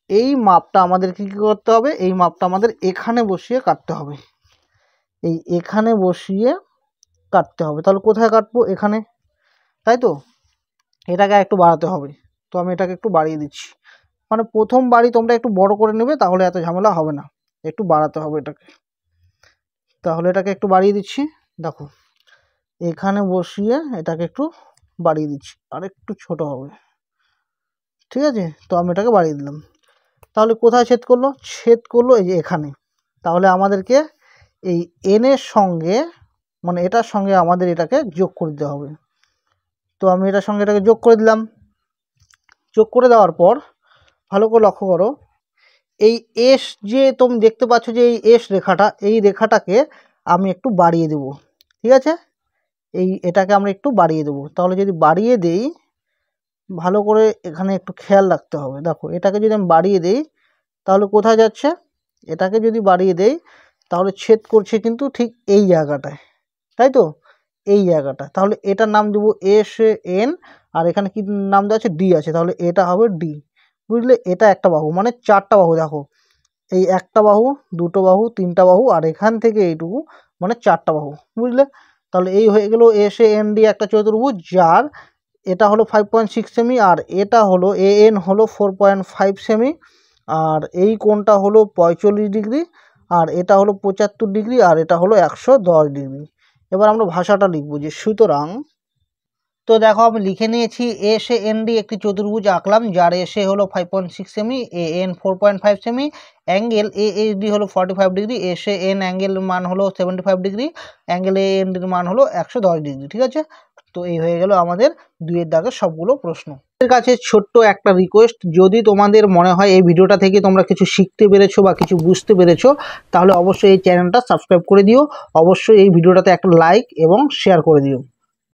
এই মাপটা আমাদের কী করতে হবে? এই মাপটা আমাদের এখানে বসিয়ে কাটতে হবে। এই এখানে বসিয়ে কাটতে হবে। তাহলে কোথায় কাটবো? এখানে, তাই তো? এটাকে একটু বাড়াতে হবে। তো আমি এটাকে একটু বাড়িয়ে দিচ্ছি। মানে প্রথম বাড়ি তোমরা একটু বড় করে নেবে, তাহলে এত ঝামেলা হবে না। একটু বাড়াতে হবে এটাকে। তাহলে এটাকে একটু বাড়িয়ে দিচ্ছি। দেখো, এখানে বসিয়ে এটাকে একটু বাড়িয়ে দিচ্ছি, আর একটু ছোট হবে। ঠিক আছে, তো আমি এটাকে বাড়িয়ে দিলাম। তাহলে কোথায় ছেদ করলো? ছেদ করলো এই যে এখানে। তাহলে আমাদেরকে এই এনের সঙ্গে মানে এটার সঙ্গে আমাদের এটাকে যোগ করে দিতে হবে। তো আমি এটার সঙ্গে এটাকে যোগ করে দিলাম। যোগ করে দেওয়ার পর ভালো করে লক্ষ্য করো, এই এস যে তুমি দেখতে পাচ্ছ যে এই এস রেখাটা, এই রেখাটাকে আমি একটু বাড়িয়ে দেব। ঠিক আছে, এটাকে আমরা একটু বাড়িয়ে দেবো। তাহলে যদি বাড়িয়ে দেই, ভালো করে এখানে একটু খেয়াল রাখতে হবে। দেখো এটাকে যদি আমি বাড়িয়ে দেই তাহলে কোথায় যাচ্ছে, এটাকে যদি বাড়িয়ে দেই তাহলে ছেদ করছে কিন্তু ঠিক এই জায়গাটায়, তাই তো, এই জায়গাটা। তাহলে এটার নাম দেবো এস এন, আর এখানে কি নাম দেওয়া আছে, ডি আছে, তাহলে এটা হবে ডি। বুঝলে, এটা একটা বাহু, মানে চারটা বাহু। দেখো এই একটা বাহু, দুটো বাহু, তিনটা বাহু, আর এখান থেকে এইটুকু মানে চারটা বাহু। বুঝলে, তাহলে এই হয়ে গেল এস এন ডি একটা চতুর্ভুজ, যার এটা হলো 5.6 সেমি, আর এটা হলো এ এন হলো 4.5 সেমি, আর এই কোণটা হলো 45 ডিগ্রি, আর এটা হলো 75 ডিগ্রি, আর এটা হলো 110 ডিগ্রি। এবার আমরা ভাষাটা লিখবো যে সুতরাং, তো দেখো আমি লিখে নিয়েছি এস এন ডি একটি চতুর্ভুজ আঁকলাম, যার এসে হলো 5.6 semi, A N 4.5 semi, angle A H D হলো 45 ডিগ্রি, এস এন অ্যাঙ্গেল মান হলো 75 ডিগ্রি, অ্যাঙ্গেল এ এন ডির মান হলো 110 ডিগ্রি। ঠিক আছে, তো এই হয়ে গেল আমাদের 2-এর দাগের সবগুলো প্রশ্ন। এর কাছে ছোট্ট একটা রিকোয়েস্ট, যদি তোমাদের মনে হয় এই ভিডিওটা থেকে তোমরা কিছু শিখতে পেরেছো বা কিছু বুঝতে পেরেছো, তাহলে অবশ্যই এই চ্যানেলটা সাবস্ক্রাইব করে দিও, অবশ্যই এই ভিডিওটাতে একটা লাইক এবং শেয়ার করে দিও।